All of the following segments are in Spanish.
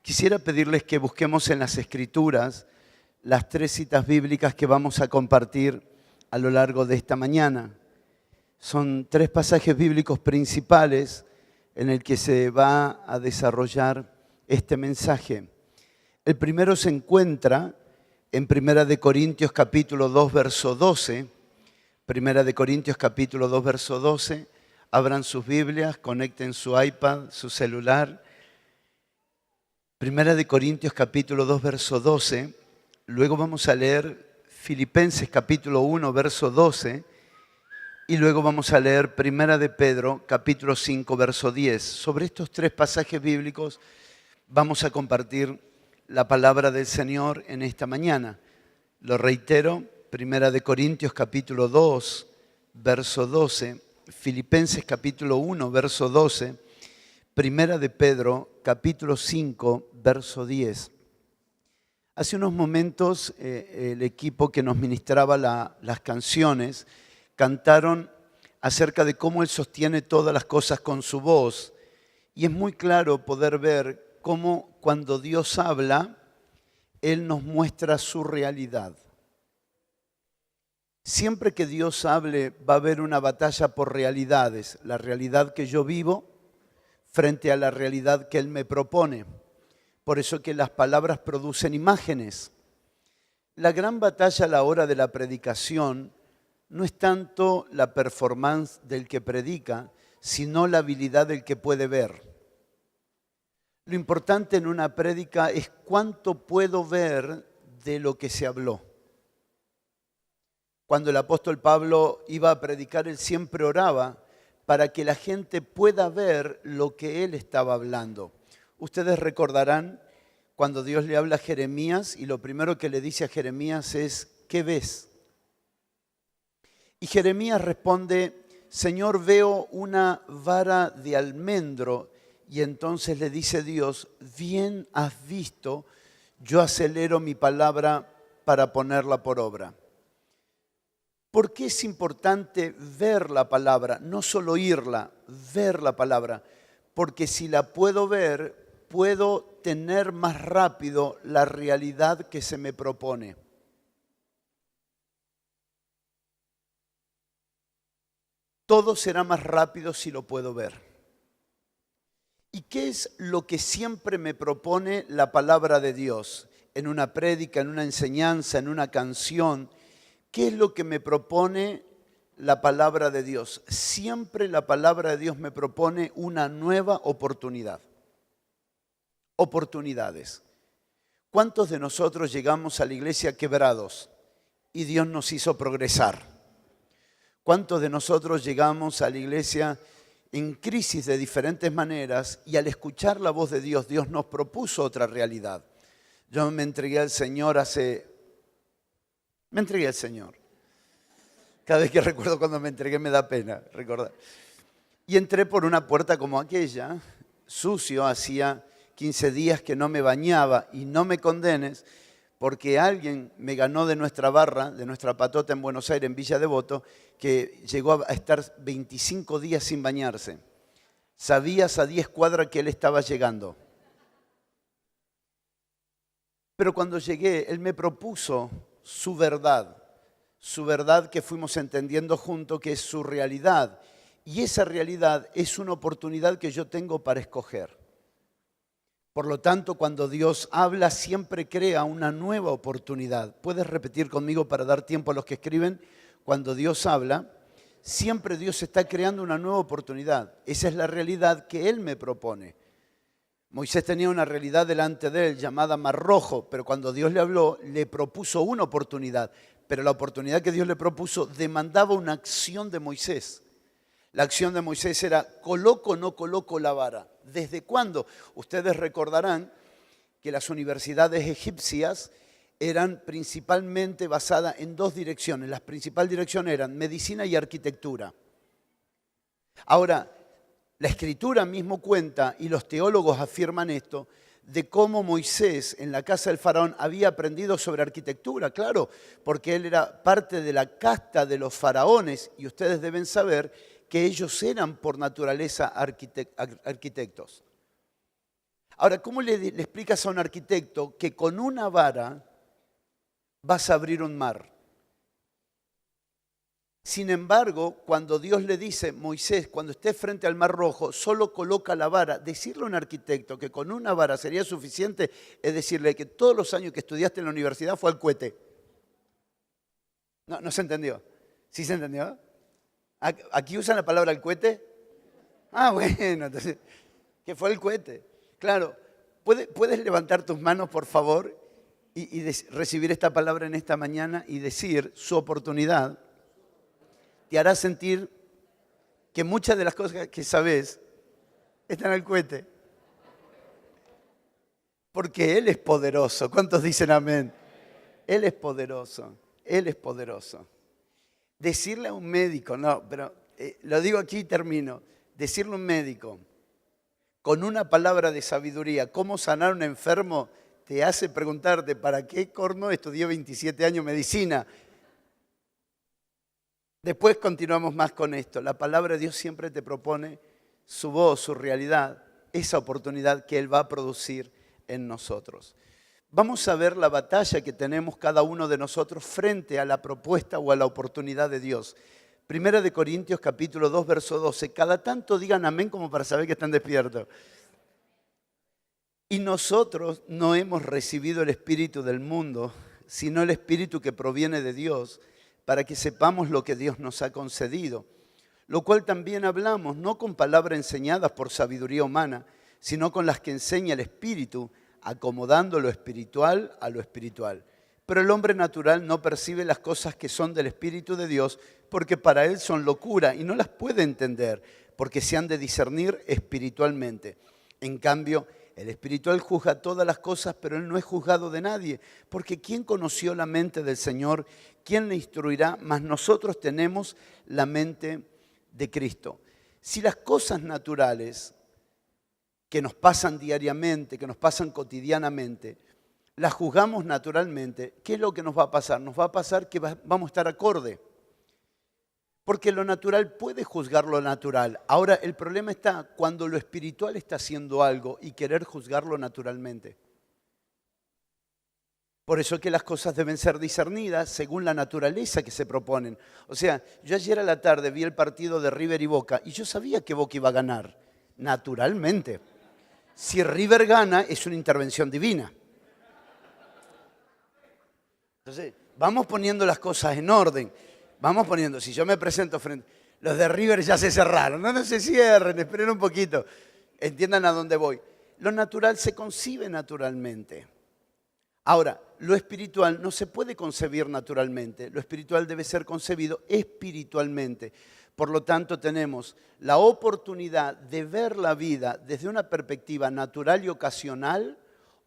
Quisiera pedirles que busquemos en las Escrituras las 3 citas bíblicas que vamos a compartir a lo largo de esta mañana. Son 3 pasajes bíblicos principales en el que se va a desarrollar este mensaje. El primero se encuentra en 1 Corintios capítulo 2, verso 12. 1 Corintios capítulo 2, verso 12. Abran sus Biblias, conecten su iPad, su celular. 1 Corintios capítulo 2, verso 12. Luego vamos a leer Filipenses capítulo 1, verso 12. Y luego vamos a leer 1 de Pedro capítulo 5, verso 10. Sobre estos 3 pasajes bíblicos vamos a compartir la palabra del Señor en esta mañana. Lo reitero, 1 Corintios capítulo 2, verso 12. Filipenses capítulo 1, verso 12. 1 de Pedro, capítulo 5, verso 10. Hace unos momentos el equipo que nos ministraba las canciones cantaron acerca de cómo Él sostiene todas las cosas con su voz. Y es muy claro poder ver cómo cuando Dios habla, Él nos muestra su realidad. Siempre que Dios hable va a haber una batalla por realidades. La realidad que yo vivo frente a la realidad que Él me propone. Por eso que las palabras producen imágenes. La gran batalla a la hora de la predicación no es tanto la performance del que predica, sino la habilidad del que puede ver. Lo importante en una prédica es cuánto puedo ver de lo que se habló. Cuando el apóstol Pablo iba a predicar, él siempre oraba para que la gente pueda ver lo que él estaba hablando. Ustedes recordarán cuando Dios le habla a Jeremías y lo primero que le dice a Jeremías es, ¿qué ves? Y Jeremías responde, Señor, veo una vara de almendro. Y entonces le dice Dios, bien has visto, yo acelero mi palabra para ponerla por obra. ¿Por qué es importante ver la palabra? No solo oírla, ver la palabra. Porque si la puedo ver, puedo tener más rápido la realidad que se me propone. Todo será más rápido si lo puedo ver. ¿Y qué es lo que siempre me propone la palabra de Dios? En una prédica, en una enseñanza, en una canción. ¿Qué es lo que me propone la palabra de Dios? Siempre la palabra de Dios me propone una nueva oportunidad. Oportunidades. ¿Cuántos de nosotros llegamos a la iglesia quebrados y Dios nos hizo progresar? ¿Cuántos de nosotros llegamos a la iglesia en crisis de diferentes maneras y al escuchar la voz de Dios, Dios nos propuso otra realidad? Yo me entregué al Señor Me entregué al Señor. Cada vez que recuerdo cuando me entregué me da pena recordar. Y entré por una puerta como aquella, sucio, hacía 15 días que no me bañaba y no me condenes porque alguien me ganó de nuestra barra, de nuestra patota en Buenos Aires, en Villa Devoto, que llegó a estar 25 días sin bañarse. Sabías a 10 cuadras que él estaba llegando. Pero cuando llegué, él me propuso su verdad que fuimos entendiendo juntos, que es su realidad. Y esa realidad es una oportunidad que yo tengo para escoger. Por lo tanto, cuando Dios habla, siempre crea una nueva oportunidad. ¿Puedes repetir conmigo para dar tiempo a los que escriben? Cuando Dios habla, siempre Dios está creando una nueva oportunidad. Esa es la realidad que Él me propone. Moisés tenía una realidad delante de él llamada Mar Rojo, pero cuando Dios le habló, le propuso una oportunidad. Pero la oportunidad que Dios le propuso demandaba una acción de Moisés. La acción de Moisés era, ¿coloco o no coloco la vara? ¿Desde cuándo? Ustedes recordarán que las universidades egipcias eran principalmente basadas en 2 direcciones. Las principales direcciones eran medicina y arquitectura. Ahora, la Escritura mismo cuenta, y los teólogos afirman esto, de cómo Moisés en la casa del faraón había aprendido sobre arquitectura, claro, porque él era parte de la casta de los faraones, y ustedes deben saber que ellos eran por naturaleza arquitectos. Ahora, ¿cómo le explicas a un arquitecto que con una vara vas a abrir un mar? Sin embargo, cuando Dios le dice, Moisés, cuando estés frente al Mar Rojo, solo coloca la vara, decirle a un arquitecto que con una vara sería suficiente es decirle que todos los años que estudiaste en la universidad fue al cohete. No se entendió. ¿Sí se entendió? ¿Aquí usan la palabra el cohete? Ah, bueno, entonces, que fue el cohete. Claro, ¿puedes levantar tus manos, por favor, y recibir esta palabra en esta mañana y decir su oportunidad? Te hará sentir que muchas de las cosas que sabes están al cohete. Porque Él es poderoso. ¿Cuántos dicen amén? Él es poderoso. Él es poderoso. Decirle a un médico, no, pero lo digo aquí y termino. Decirle a un médico, con una palabra de sabiduría, cómo sanar a un enfermo, te hace preguntarte, ¿para qué corno estudié 27 años medicina? Después continuamos más con esto. La palabra de Dios siempre te propone su voz, su realidad, esa oportunidad que Él va a producir en nosotros. Vamos a ver la batalla que tenemos cada uno de nosotros frente a la propuesta o a la oportunidad de Dios. Primera de Corintios capítulo 2, verso 12. Cada tanto digan amén como para saber que están despiertos. Y nosotros no hemos recibido el espíritu del mundo, sino el espíritu que proviene de Dios, para que sepamos lo que Dios nos ha concedido. Lo cual también hablamos, no con palabras enseñadas por sabiduría humana, sino con las que enseña el Espíritu, acomodando lo espiritual a lo espiritual. Pero el hombre natural no percibe las cosas que son del Espíritu de Dios, porque para él son locura y no las puede entender, porque se han de discernir espiritualmente. En cambio, el espiritual juzga todas las cosas, pero él no es juzgado de nadie, porque ¿quién conoció la mente del Señor? ¿Quién le instruirá? Mas nosotros tenemos la mente de Cristo. Si las cosas naturales que nos pasan diariamente, que nos pasan cotidianamente, las juzgamos naturalmente, ¿qué es lo que nos va a pasar? Nos va a pasar que vamos a estar acorde. Porque lo natural puede juzgar lo natural. Ahora, el problema está cuando lo espiritual está haciendo algo y querer juzgarlo naturalmente. Por eso es que las cosas deben ser discernidas según la naturaleza que se proponen. O sea, yo ayer a la tarde vi el partido de River y Boca y yo sabía que Boca iba a ganar, naturalmente. Si River gana, es una intervención divina. Entonces, vamos poniendo las cosas en orden. Vamos poniendo, si yo me presento frente, los de River ya se cerraron, no se cierren, esperen un poquito, entiendan a dónde voy. Lo natural se concibe naturalmente. Ahora, lo espiritual no se puede concebir naturalmente, lo espiritual debe ser concebido espiritualmente. Por lo tanto, tenemos la oportunidad de ver la vida desde una perspectiva natural y ocasional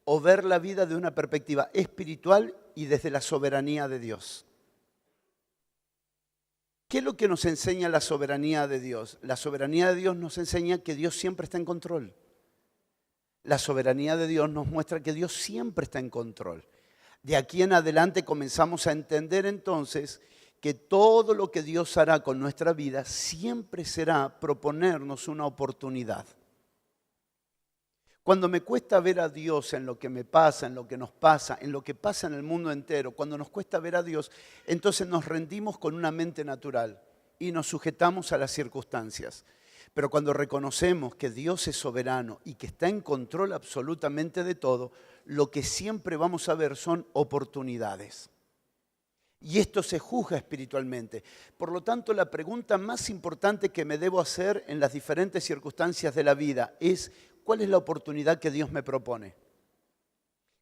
o ver la vida de una perspectiva espiritual y desde la soberanía de Dios. ¿Qué es lo que nos enseña la soberanía de Dios? La soberanía de Dios nos enseña que Dios siempre está en control. La soberanía de Dios nos muestra que Dios siempre está en control. De aquí en adelante comenzamos a entender entonces que todo lo que Dios hará con nuestra vida siempre será proponernos una oportunidad. Cuando me cuesta ver a Dios en lo que me pasa, en lo que nos pasa, en lo que pasa en el mundo entero, cuando nos cuesta ver a Dios, entonces nos rendimos con una mente natural y nos sujetamos a las circunstancias. Pero cuando reconocemos que Dios es soberano y que está en control absolutamente de todo, lo que siempre vamos a ver son oportunidades. Y esto se juzga espiritualmente. Por lo tanto, la pregunta más importante que me debo hacer en las diferentes circunstancias de la vida es: ¿cuál es la oportunidad que Dios me propone?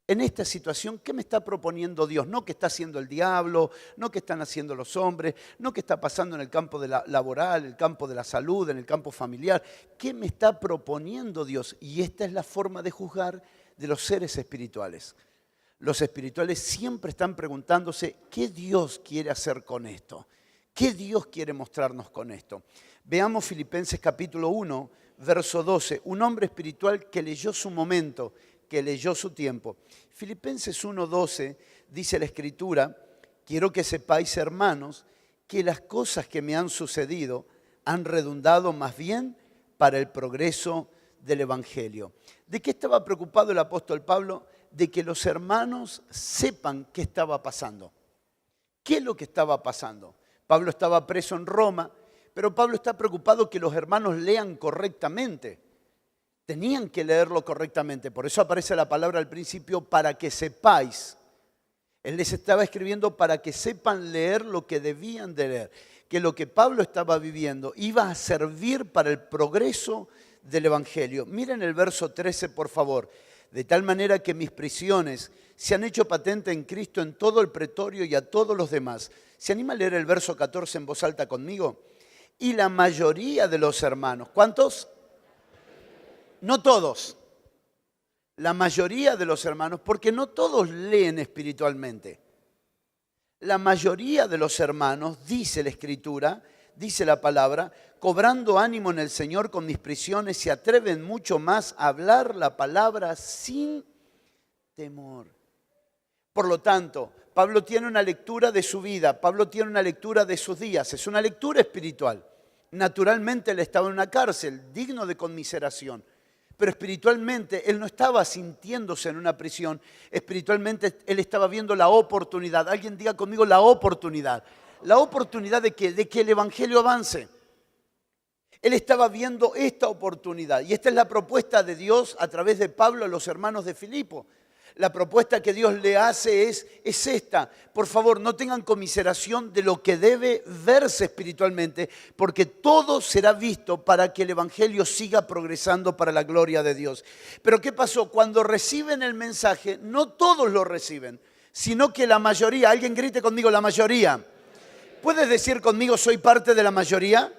En esta situación, ¿qué me está proponiendo Dios? No qué está haciendo el diablo, no qué están haciendo los hombres, no qué está pasando en el campo laboral, el campo de la salud, en el campo familiar. ¿Qué me está proponiendo Dios? Y esta es la forma de juzgar de los seres espirituales. Los espirituales siempre están preguntándose: ¿qué Dios quiere hacer con esto? ¿Qué Dios quiere mostrarnos con esto? Veamos Filipenses capítulo 1, verso 12. Un hombre espiritual que leyó su momento, que leyó su tiempo. Filipenses 1:12 dice la Escritura: quiero que sepáis, hermanos, que las cosas que me han sucedido han redundado más bien para el progreso del Evangelio. ¿De qué estaba preocupado el apóstol Pablo? De que los hermanos sepan qué estaba pasando. ¿Qué es lo que estaba pasando? Pablo estaba preso en Roma, pero Pablo está preocupado que los hermanos lean correctamente. Tenían que leerlo correctamente. Por eso aparece la palabra al principio, para que sepáis. Él les estaba escribiendo para que sepan leer lo que debían de leer. Que lo que Pablo estaba viviendo iba a servir para el progreso del Evangelio. Miren el verso 13, por favor. De tal manera que mis prisiones se han hecho patente en Cristo en todo el pretorio y a todos los demás. ¿Se anima a leer el verso 14 en voz alta conmigo? Y la mayoría de los hermanos, ¿cuántos? No todos. La mayoría de los hermanos, porque no todos leen espiritualmente. La mayoría de los hermanos, dice la Escritura, dice la palabra, cobrando ánimo en el Señor con mis prisiones, se atreven mucho más a hablar la palabra sin temor. Por lo tanto, Pablo tiene una lectura de su vida, Pablo tiene una lectura de sus días, es una lectura espiritual. Naturalmente él estaba en una cárcel, digno de conmiseración. Pero espiritualmente él no estaba sintiéndose en una prisión, espiritualmente él estaba viendo la oportunidad. Alguien diga conmigo la oportunidad. ¿La oportunidad de qué? De que el Evangelio avance. Él estaba viendo esta oportunidad y esta es la propuesta de Dios a través de Pablo a los hermanos de Filipo. La propuesta que Dios le hace es esta. Por favor, no tengan conmiseración de lo que debe verse espiritualmente, porque todo será visto para que el Evangelio siga progresando para la gloria de Dios. Pero ¿qué pasó? Cuando reciben el mensaje, no todos lo reciben, sino que la mayoría, alguien grite conmigo, la mayoría. ¿Puedes decir conmigo, soy parte de la mayoría?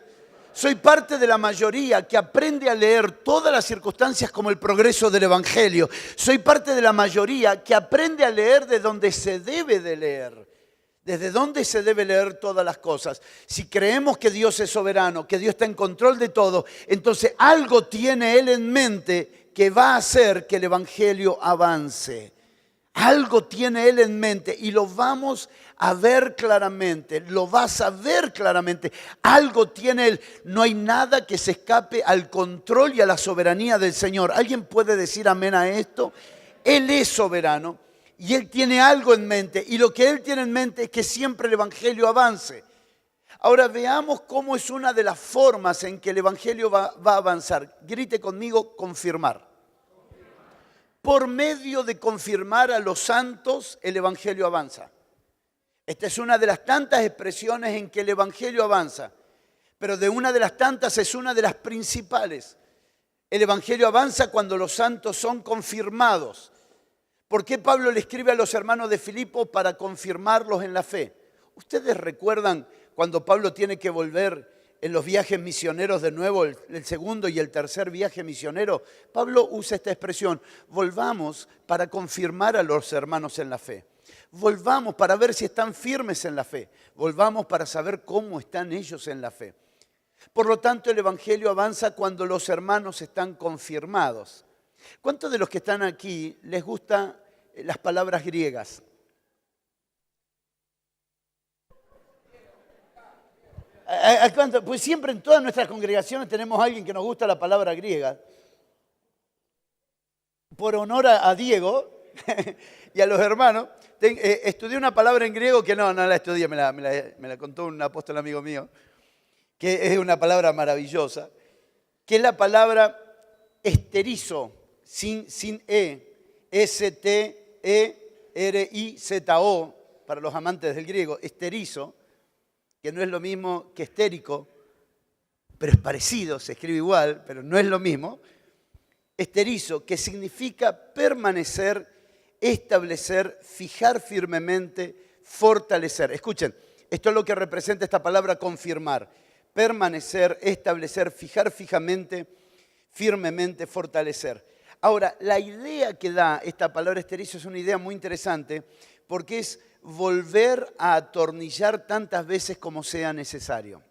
Soy parte de la mayoría que aprende a leer todas las circunstancias como el progreso del Evangelio. Soy parte de la mayoría que aprende a leer de donde se debe de leer. Desde dónde se debe leer todas las cosas. Si creemos que Dios es soberano, que Dios está en control de todo, entonces algo tiene Él en mente que va a hacer que el Evangelio avance. Algo tiene Él en mente y lo vamos a ver claramente, lo vas a ver claramente. Algo tiene Él. No hay nada que se escape al control y a la soberanía del Señor. ¿Alguien puede decir amén a esto? Él es soberano y Él tiene algo en mente. Y lo que Él tiene en mente es que siempre el Evangelio avance. Ahora veamos cómo es una de las formas en que el Evangelio va a avanzar. Grite conmigo, confirmar. Por medio de confirmar a los santos, el Evangelio avanza. Esta es una de las tantas expresiones en que el Evangelio avanza, pero de una de las tantas es una de las principales. El Evangelio avanza cuando los santos son confirmados. ¿Por qué Pablo le escribe a los hermanos de Filipo? Para confirmarlos en la fe. ¿Ustedes recuerdan cuando Pablo tiene que volver en los viajes misioneros de nuevo, el segundo y el tercer viaje misionero? Pablo usa esta expresión, volvamos para confirmar a los hermanos en la fe. Volvamos para ver si están firmes en la fe. Volvamos para saber cómo están ellos en la fe. Por lo tanto, el Evangelio avanza cuando los hermanos están confirmados. ¿Cuántos de los que están aquí les gustan las palabras griegas? Pues siempre en todas nuestras congregaciones tenemos a alguien que nos gusta la palabra griega. Por honor a Diego y a los hermanos, estudié una palabra en griego que no la estudié, me la contó un apóstol amigo mío, que es una palabra maravillosa, que es la palabra esterizo, sin S-T-E-R-I-Z-O, para los amantes del griego, esterizo, que no es lo mismo que estérico, pero es parecido, se escribe igual, pero no es lo mismo. Esterizo, que significa permanecer, establecer, fijar firmemente, fortalecer. Escuchen, esto es lo que representa esta palabra confirmar. Permanecer, establecer, fijar fijamente, firmemente, fortalecer. Ahora, la idea que da esta palabra esterizo es una idea muy interesante porque es volver a atornillar tantas veces como sea necesario.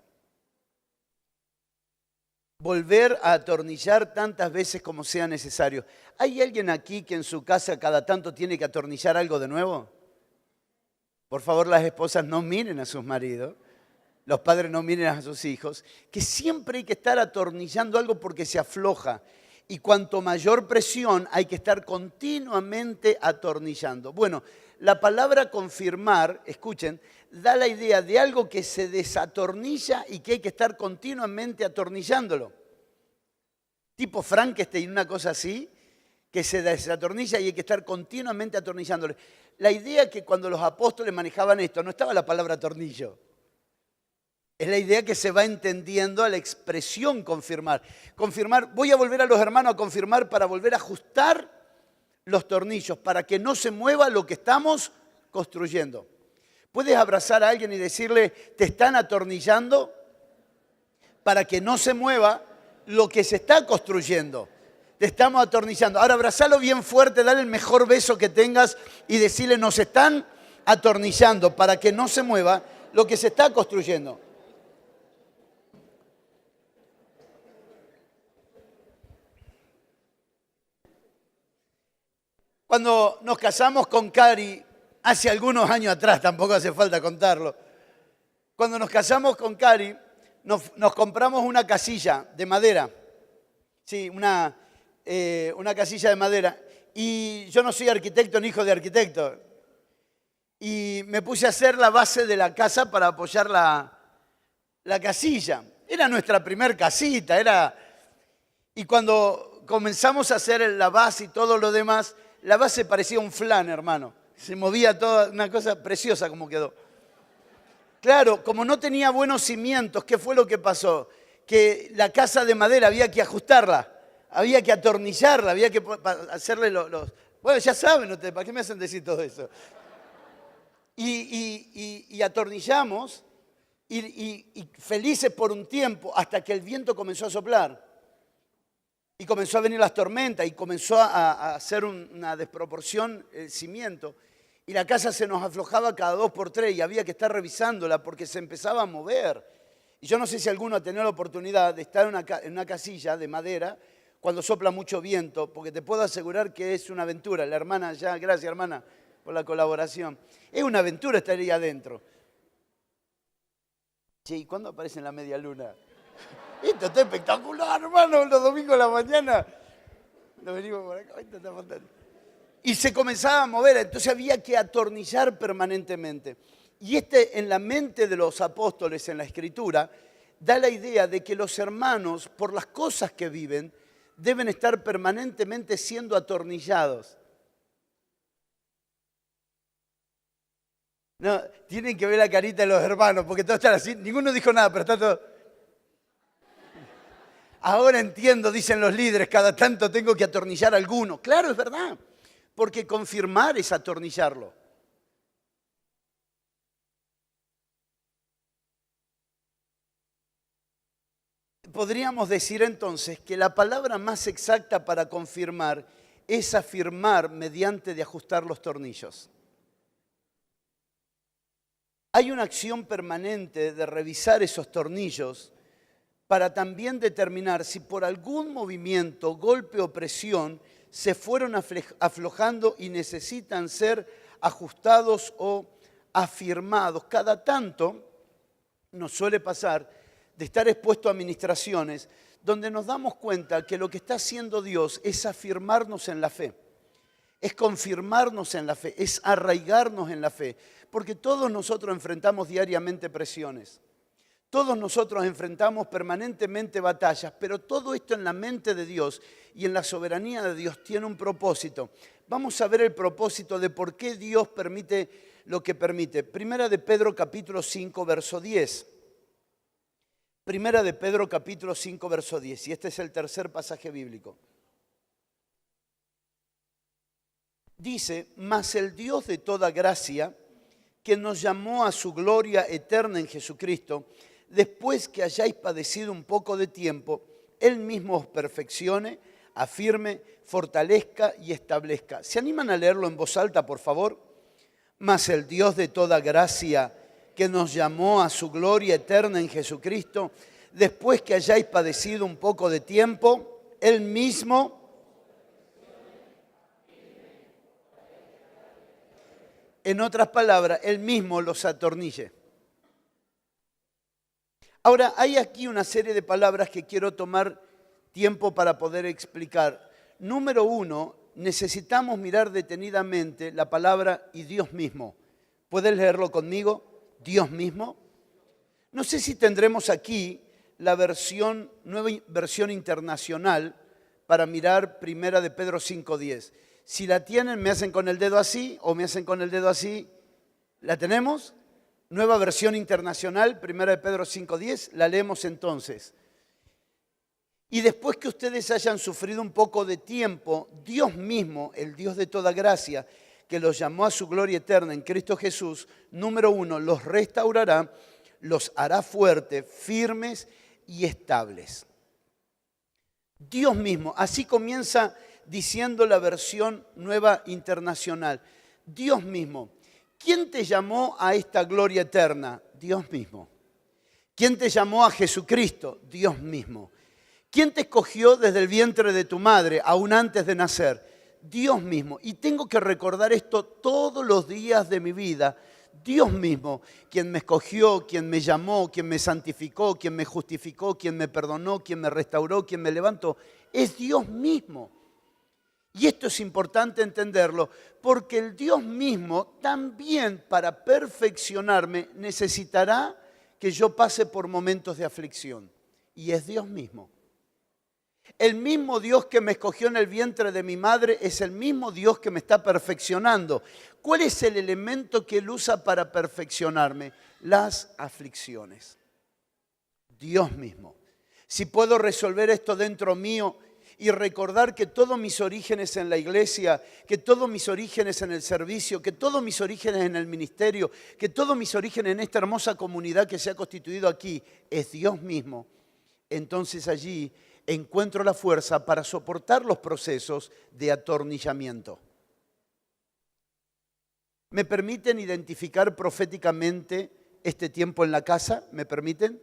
Volver a atornillar tantas veces como sea necesario. ¿Hay alguien aquí que en su casa cada tanto tiene que atornillar algo de nuevo? Por favor, las esposas no miren a sus maridos, los padres no miren a sus hijos, que siempre hay que estar atornillando algo porque se afloja. Y cuanto mayor presión, hay que estar continuamente atornillando. Bueno, la palabra confirmar, escuchen, da la idea de algo que se desatornilla y que hay que estar continuamente atornillándolo. Tipo Frankenstein, una cosa así, que se desatornilla y hay que estar continuamente atornillándolo. La idea es que cuando los apóstoles manejaban esto, no estaba la palabra tornillo. Es la idea que se va entendiendo a la expresión confirmar. Confirmar, voy a volver a los hermanos a confirmar para volver a ajustar los tornillos, para que no se mueva lo que estamos construyendo. Puedes abrazar a alguien y decirle, te están atornillando para que no se mueva lo que se está construyendo. Te estamos atornillando. Ahora abrazalo bien fuerte, dale el mejor beso que tengas y decirle, nos están atornillando para que no se mueva lo que se está construyendo. Cuando nos casamos con Cari, hace algunos años atrás, tampoco hace falta contarlo, cuando nos casamos con Cari, nos compramos una casilla de madera, sí, una casilla de madera, y yo no soy arquitecto ni hijo de arquitecto, y me puse a hacer la base de la casa para apoyar la casilla. Era nuestra primer casita, y cuando comenzamos a hacer la base y todo lo demás, la base parecía un flan, hermano. Se movía toda, una cosa preciosa como quedó. Claro, como no tenía buenos cimientos, ¿qué fue lo que pasó? Que la casa de madera había que ajustarla, había que atornillarla, había que hacerle los... Bueno, ya saben ustedes, ¿para qué me hacen decir todo eso? Y atornillamos, y felices por un tiempo, hasta que el viento comenzó a soplar. Y comenzó a venir las tormentas y comenzó a hacer una desproporción el cimiento. Y la casa se nos aflojaba cada 2 por 3 y había que estar revisándola porque se empezaba a mover. Y yo no sé si alguno ha tenido la oportunidad de estar en una casilla de madera cuando sopla mucho viento, porque te puedo asegurar que es una aventura. La hermana ya, gracias hermana por la colaboración. Es una aventura estar ahí adentro. Che, ¿y cuándo aparece en la media luna? Esto está espectacular, hermano, los domingos de la mañana. Nos venimos por acá, esto está fantástico. Y se comenzaba a mover, entonces había que atornillar permanentemente. Y en la mente de los apóstoles en la Escritura, da la idea de que los hermanos, por las cosas que viven, deben estar permanentemente siendo atornillados. No, tienen que ver la carita de los hermanos, porque todos están así, ninguno dijo nada, pero está todo... Ahora entiendo, dicen los líderes, cada tanto tengo que atornillar a alguno. Claro, es verdad, porque confirmar es atornillarlo. Podríamos decir entonces que la palabra más exacta para confirmar es afirmar mediante de ajustar los tornillos. Hay una acción permanente de revisar esos tornillos para también determinar si por algún movimiento, golpe o presión se fueron aflojando y necesitan ser ajustados o afirmados. Cada tanto nos suele pasar de estar expuesto a administraciones donde nos damos cuenta que lo que está haciendo Dios es afirmarnos en la fe, es confirmarnos en la fe, es arraigarnos en la fe, porque todos nosotros enfrentamos diariamente presiones. Todos nosotros enfrentamos permanentemente batallas, pero todo esto en la mente de Dios y en la soberanía de Dios tiene un propósito. Vamos a ver el propósito de por qué Dios permite lo que permite. Primera de Pedro capítulo 5, verso 10. Primera de Pedro capítulo 5, verso 10. Y este es el tercer pasaje bíblico. Dice, mas el Dios de toda gracia, que nos llamó a su gloria eterna en Jesucristo, después que hayáis padecido un poco de tiempo, Él mismo os perfeccione, afirme, fortalezca y establezca. ¿Se animan a leerlo en voz alta, por favor? Mas el Dios de toda gracia, que nos llamó a su gloria eterna en Jesucristo, después que hayáis padecido un poco de tiempo, Él mismo... En otras palabras, Él mismo los atornille. Ahora, hay aquí una serie de palabras que quiero tomar tiempo para poder explicar. Número uno, necesitamos mirar detenidamente la palabra y Dios mismo. ¿Puedes leerlo conmigo? Dios mismo. No sé si tendremos aquí la nueva versión internacional para mirar primera de Pedro 5:10. Si la tienen, me hacen con el dedo así o me hacen con el dedo así. ¿La tenemos? Nueva versión internacional, primera de Pedro 5:10. La leemos entonces. Y después que ustedes hayan sufrido un poco de tiempo, Dios mismo, el Dios de toda gracia, que los llamó a su gloria eterna en Cristo Jesús, número uno, los restaurará, los hará fuertes, firmes y estables. Dios mismo, así comienza diciendo la versión nueva internacional. Dios mismo, ¿quién te llamó a esta gloria eterna? Dios mismo. ¿Quién te llamó a Jesucristo? Dios mismo. ¿Quién te escogió desde el vientre de tu madre, aún antes de nacer? Dios mismo. Y tengo que recordar esto todos los días de mi vida. Dios mismo, quien me escogió, quien me llamó, quien me santificó, quien me justificó, quien me perdonó, quien me restauró, quien me levantó, es Dios mismo. Y esto es importante entenderlo, porque el Dios mismo también para perfeccionarme necesitará que yo pase por momentos de aflicción. Y es Dios mismo. El mismo Dios que me escogió en el vientre de mi madre es el mismo Dios que me está perfeccionando. ¿Cuál es el elemento que Él usa para perfeccionarme? Las aflicciones. Dios mismo. Si puedo resolver esto dentro mío y recordar que todos mis orígenes en la iglesia, que todos mis orígenes en el servicio, que todos mis orígenes en el ministerio, que todos mis orígenes en esta hermosa comunidad que se ha constituido aquí, es Dios mismo, entonces allí encuentro la fuerza para soportar los procesos de atornillamiento. ¿Me permiten identificar proféticamente este tiempo en la casa? ¿Me permiten?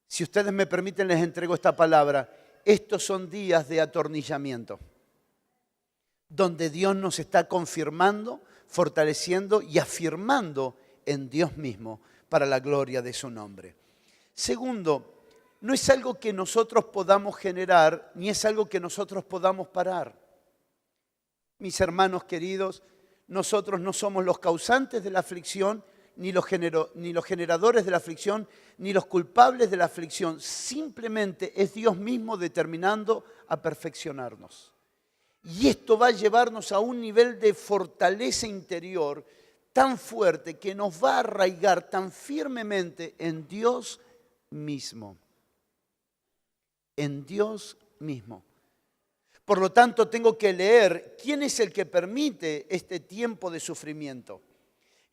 Si ustedes me permiten, les entrego esta palabra. Estos son días de atornillamiento, donde Dios nos está confirmando, fortaleciendo y afirmando en Dios mismo para la gloria de su nombre. Segundo, no es algo que nosotros podamos generar, ni es algo que nosotros podamos parar. Mis hermanos queridos, nosotros no somos los causantes de la aflicción, ni los generadores de la aflicción, ni los culpables de la aflicción. Simplemente es Dios mismo determinando a perfeccionarnos. Y esto va a llevarnos a un nivel de fortaleza interior tan fuerte que nos va a arraigar tan firmemente en Dios mismo. En Dios mismo. Por lo tanto, tengo que leer quién es el que permite este tiempo de sufrimiento.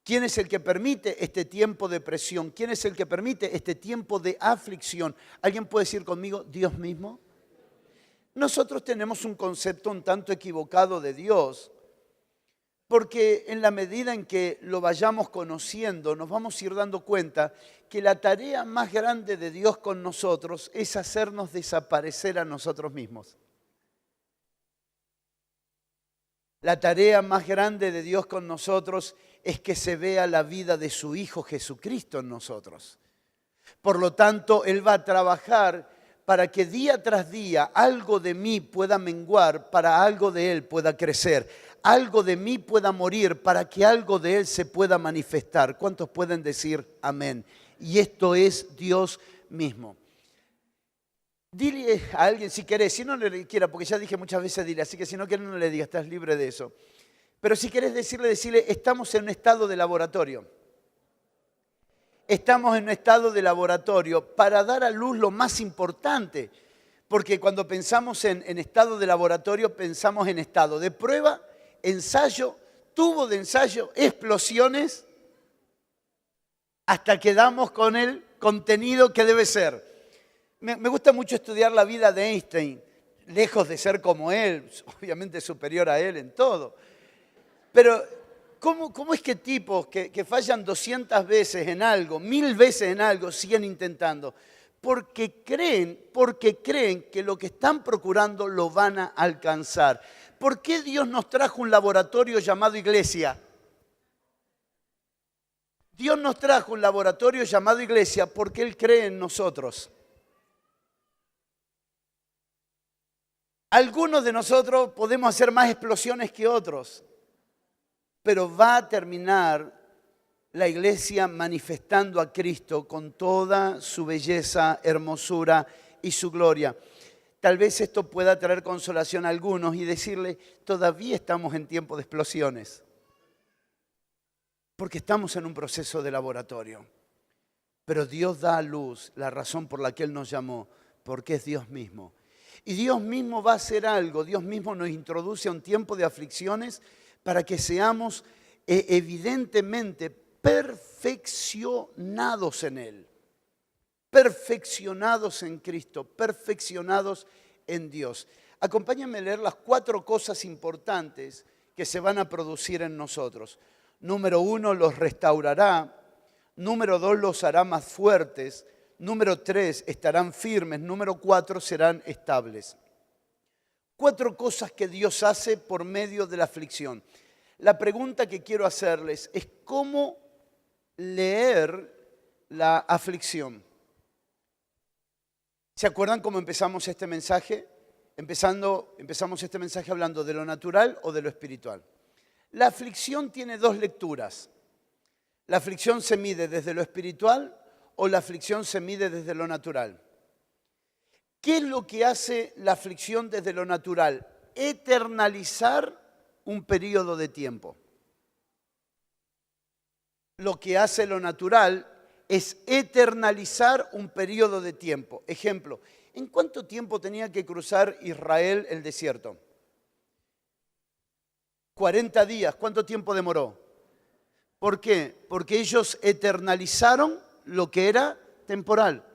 ¿Quién es el que permite este tiempo de presión? ¿Quién es el que permite este tiempo de aflicción? ¿Alguien puede decir conmigo, Dios mismo? Nosotros tenemos un concepto un tanto equivocado de Dios, porque en la medida en que lo vayamos conociendo, nos vamos a ir dando cuenta que la tarea más grande de Dios con nosotros es hacernos desaparecer a nosotros mismos. La tarea más grande de Dios con nosotros es que se vea la vida de su Hijo Jesucristo en nosotros. Por lo tanto, Él va a trabajar para que día tras día algo de mí pueda menguar, para algo de Él pueda crecer. Algo de mí pueda morir para que algo de Él se pueda manifestar. ¿Cuántos pueden decir amén? Y esto es Dios mismo. Dile a alguien si querés, si no le quiera, porque ya dije muchas veces dile, así que si no quieres no le digas, estás libre de eso. Pero si querés decirle, estamos en un estado de laboratorio. Estamos en un estado de laboratorio para dar a luz lo más importante. Porque cuando pensamos en estado de laboratorio, pensamos en estado de prueba, ensayo, tubo de ensayo, explosiones, hasta que damos con el contenido que debe ser. Me gusta mucho estudiar la vida de Einstein, lejos de ser como él, obviamente superior a él en todo. Pero, ¿cómo es que tipos que fallan 200 veces en algo, 1000 veces en algo, siguen intentando? Porque creen que lo que están procurando lo van a alcanzar. ¿Por qué Dios nos trajo un laboratorio llamado iglesia? Dios nos trajo un laboratorio llamado iglesia porque Él cree en nosotros. Algunos de nosotros podemos hacer más explosiones que otros, pero va a terminar la iglesia manifestando a Cristo con toda su belleza, hermosura y su gloria. Tal vez esto pueda traer consolación a algunos y decirle, todavía estamos en tiempo de explosiones, porque estamos en un proceso de laboratorio. Pero Dios da a luz la razón por la que Él nos llamó, porque es Dios mismo. Y Dios mismo va a hacer algo, Dios mismo nos introduce a un tiempo de aflicciones para que seamos evidentemente perfeccionados en Él, perfeccionados en Cristo, perfeccionados en Dios. Acompáñenme a leer las 4 cosas importantes que se van a producir en nosotros. Número 1, los restaurará. Número 2, los hará más fuertes. Número 3, estarán firmes. Número 4, serán estables. 4 cosas que Dios hace por medio de la aflicción. La pregunta que quiero hacerles es cómo leer la aflicción. ¿Se acuerdan cómo empezamos este mensaje? Empezamos este mensaje hablando de lo natural o de lo espiritual. La aflicción tiene 2 lecturas. La aflicción se mide desde lo espiritual o la aflicción se mide desde lo natural. ¿Qué es lo que hace la aflicción desde lo natural? Eternalizar un periodo de tiempo. Lo que hace lo natural es eternalizar un periodo de tiempo. Ejemplo, ¿en cuánto tiempo tenía que cruzar Israel el desierto? 40 días. ¿Cuánto tiempo demoró? ¿Por qué? Porque ellos eternalizaron lo que era temporal.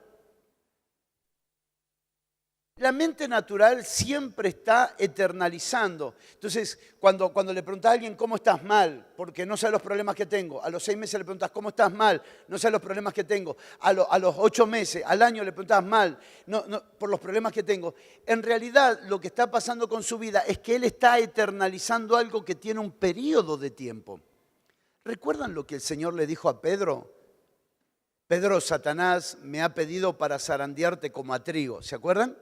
La mente natural siempre está eternalizando. Entonces, cuando le preguntas a alguien cómo estás mal, porque no sabes los problemas que tengo, a los 6 meses le preguntas cómo estás mal, no sabes los problemas que tengo, a los 8 meses, al año le preguntas mal, no, por los problemas que tengo. En realidad, lo que está pasando con su vida es que él está eternalizando algo que tiene un periodo de tiempo. ¿Recuerdan lo que el Señor le dijo a Pedro? Pedro, Satanás me ha pedido para zarandearte como a trigo. ¿Se acuerdan?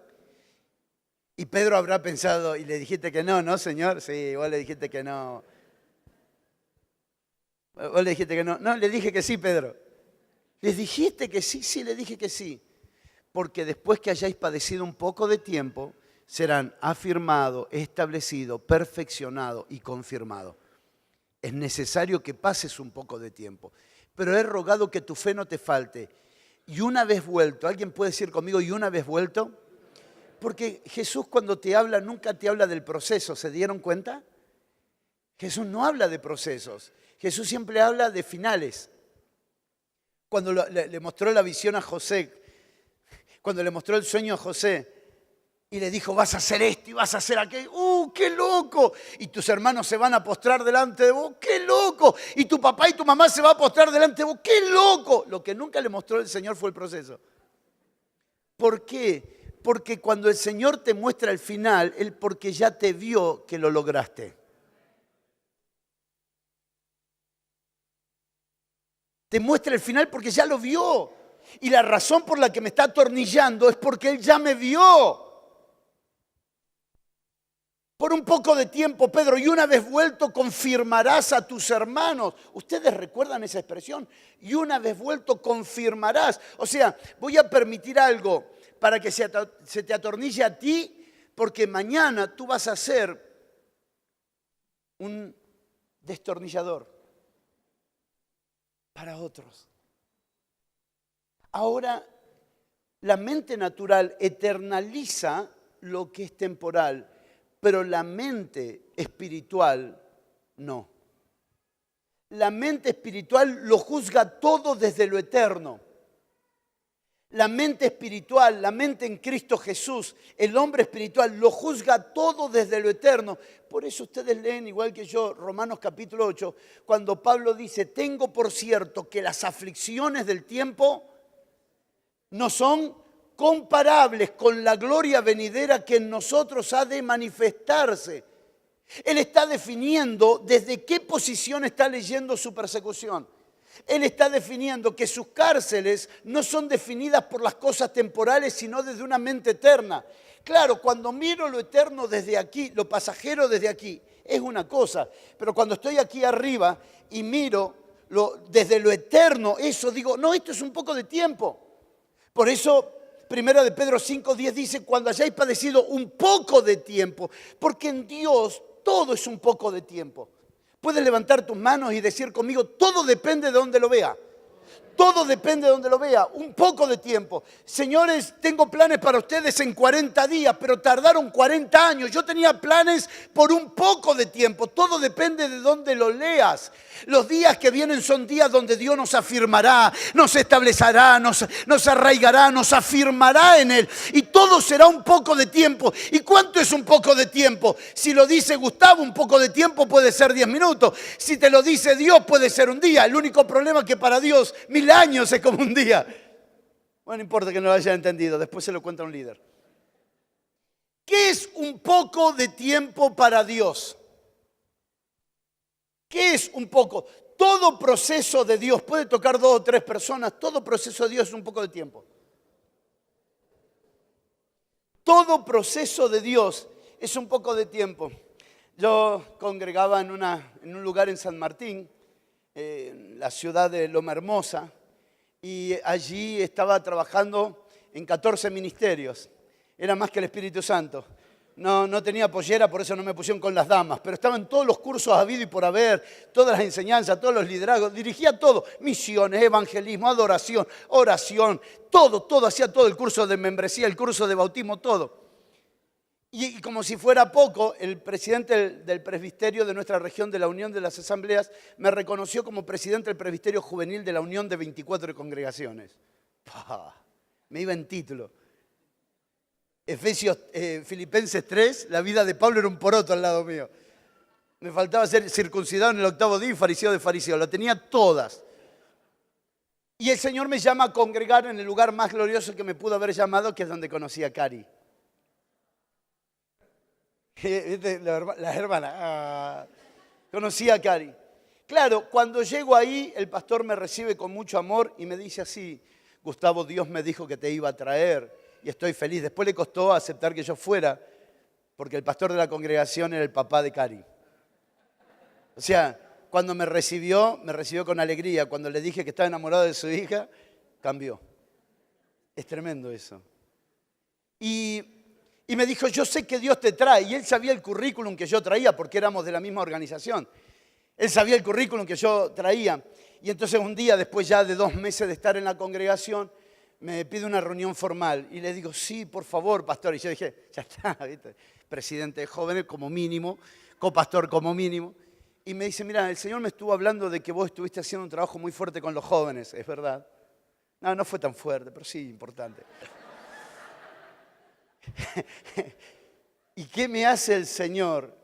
Y Pedro habrá pensado, y le dijiste que no, ¿no, Señor? Sí, vos le dijiste que no. Vos le dijiste que no. No, le dije que sí, Pedro. ¿Les dijiste que sí? Sí, le dije que sí. Porque después que hayáis padecido un poco de tiempo, serán afirmados, establecidos, perfeccionados y confirmados. Es necesario que pases un poco de tiempo. Pero he rogado que tu fe no te falte. Y una vez vuelto, ¿alguien puede decir conmigo, y una vez vuelto? Porque Jesús cuando te habla, nunca te habla del proceso, ¿se dieron cuenta? Jesús no habla de procesos, Jesús siempre habla de finales. Cuando le mostró la visión a José, cuando le mostró el sueño a José, y le dijo, vas a hacer esto y vas a hacer aquello. ¡Qué loco! Y tus hermanos se van a postrar delante de vos. ¡Qué loco! Y tu papá y tu mamá se van a postrar delante de vos. ¡Qué loco! Lo que nunca le mostró el Señor fue el proceso. ¿Por qué? Porque cuando el Señor te muestra el final, Él porque ya te vio que lo lograste. Te muestra el final porque ya lo vio. Y la razón por la que me está atornillando es porque Él ya me vio. Por un poco de tiempo, Pedro, y una vez vuelto confirmarás a tus hermanos. ¿Ustedes recuerdan esa expresión? Y una vez vuelto confirmarás. O sea, voy a permitir algo para que se te atornille a ti, porque mañana tú vas a ser un destornillador para otros. Ahora, la mente natural eternaliza lo que es temporal, pero la mente espiritual no. La mente espiritual lo juzga todo desde lo eterno. La mente espiritual, la mente en Cristo Jesús, el hombre espiritual lo juzga todo desde lo eterno. Por eso ustedes leen, igual que yo, Romanos capítulo 8, cuando Pablo dice, tengo por cierto que las aflicciones del tiempo no son comparables con la gloria venidera que en nosotros ha de manifestarse. Él está definiendo desde qué posición está leyendo su persecución. Él está definiendo que sus cárceles no son definidas por las cosas temporales, sino desde una mente eterna. Claro, cuando miro lo eterno desde aquí, lo pasajero desde aquí, es una cosa. Pero cuando estoy aquí arriba y miro desde lo eterno, eso digo, no, esto es un poco de tiempo. Por eso, 1 de Pedro 5:10 dice, cuando hayáis padecido un poco de tiempo, porque en Dios todo es un poco de tiempo. Puedes levantar tus manos y decir conmigo, todo depende de donde lo vea. Todo depende de donde lo vea, un poco de tiempo. Señores, tengo planes para ustedes en 40 días, pero tardaron 40 años. Yo tenía planes por un poco de tiempo. Todo depende de donde lo leas. Los días que vienen son días donde Dios nos afirmará, nos establecerá, nos arraigará, nos afirmará en Él. Y todo será un poco de tiempo. ¿Y cuánto es un poco de tiempo? Si lo dice Gustavo, un poco de tiempo puede ser 10 minutos. Si te lo dice Dios, puede ser un día. El único problema es que para Dios 1000 años es como un día. Bueno, no importa que no lo hayan entendido, después se lo cuenta un líder. ¿Qué es un poco de tiempo para Dios? ¿Qué es un poco? Todo proceso de Dios, puede tocar 2 o 3 personas, todo proceso de Dios es un poco de tiempo. Todo proceso de Dios es un poco de tiempo. Yo congregaba en un lugar en San Martín, la ciudad de Loma Hermosa, y allí estaba trabajando en 14 ministerios. Era más que el Espíritu Santo. No tenía pollera, por eso no me pusieron con las damas, pero estaba en todos los cursos habido y por haber, todas las enseñanzas, todos los liderazgos, dirigía todo, misiones, evangelismo, adoración, oración, todo, hacía todo, el curso de membresía, el curso de bautismo, todo. Y como si fuera poco, el presidente del presbiterio de nuestra región, de la Unión de las Asambleas, me reconoció como presidente del presbiterio juvenil de la Unión de 24 congregaciones. Me iba en título. Filipenses 3, la vida de Pablo era un poroto al lado mío. Me faltaba ser circuncidado en el 8º día y fariseo de fariseo. Lo tenía todas. Y el Señor me llama a congregar en el lugar más glorioso que me pudo haber llamado, que es donde conocí a Cari. Las hermanas. Conocí a Cari. Claro, cuando llego ahí, el pastor me recibe con mucho amor y me dice así, Gustavo, Dios me dijo que te iba a traer. Y estoy feliz. Después le costó aceptar que yo fuera, porque el pastor de la congregación era el papá de Cari. O sea, cuando me recibió con alegría. Cuando le dije que estaba enamorado de su hija, cambió. Es tremendo eso. Y me dijo, yo sé que Dios te trae. Y él sabía el currículum que yo traía, porque éramos de la misma organización. Él sabía el currículum que yo traía. Y entonces un día, después ya de 2 meses de estar en la congregación, me pide una reunión formal y le digo, sí, por favor, pastor. Y yo dije, ya está, ¿viste? Presidente de jóvenes como mínimo, copastor como mínimo. Y me dice, mira, el Señor me estuvo hablando de que vos estuviste haciendo un trabajo muy fuerte con los jóvenes, ¿es verdad? No fue tan fuerte, pero sí importante. ¿Y qué me hace el Señor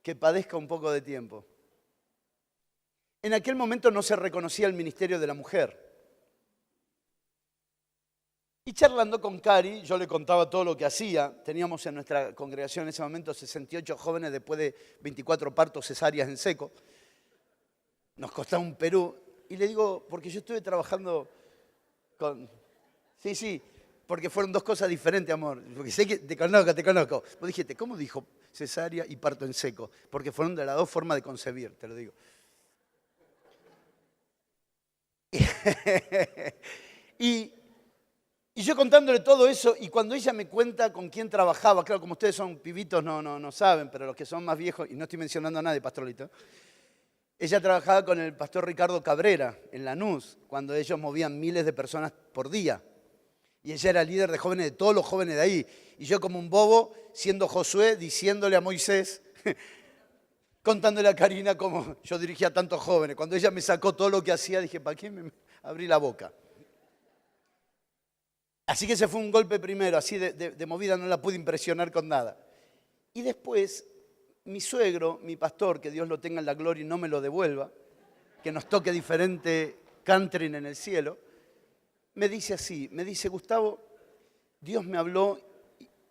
que padezca un poco de tiempo? En aquel momento no se reconocía el ministerio de la mujer. Y charlando con Cari, yo le contaba todo lo que hacía. Teníamos en nuestra congregación en ese momento 68 jóvenes después de 24 partos cesáreas en seco. Nos costaba un Perú. Y le digo, porque yo estuve trabajando con... Sí, porque fueron 2 cosas diferentes, amor. Porque sé que te conozco. Vos dijiste, ¿cómo dijo cesárea y parto en seco? Porque fueron de las 2 formas de concebir, te lo digo. Y yo contándole todo eso, y cuando ella me cuenta con quién trabajaba, claro, como ustedes son pibitos no saben, pero los que son más viejos, y no estoy mencionando a nadie, pastorlito, ella trabajaba con el pastor Ricardo Cabrera en Lanús, cuando ellos movían miles de personas por día. Y ella era líder de jóvenes, de todos los jóvenes de ahí. Y yo como un bobo, siendo Josué, diciéndole a Moisés, contándole a Karina cómo yo dirigía a tantos jóvenes. Cuando ella me sacó todo lo que hacía, dije, ¿para qué me abrí la boca? Así que ese fue un golpe primero, así de movida, no la pude impresionar con nada. Y después, mi suegro, mi pastor, que Dios lo tenga en la gloria y no me lo devuelva, que nos toque diferente country en el cielo, me dice así, me dice, Gustavo, Dios me habló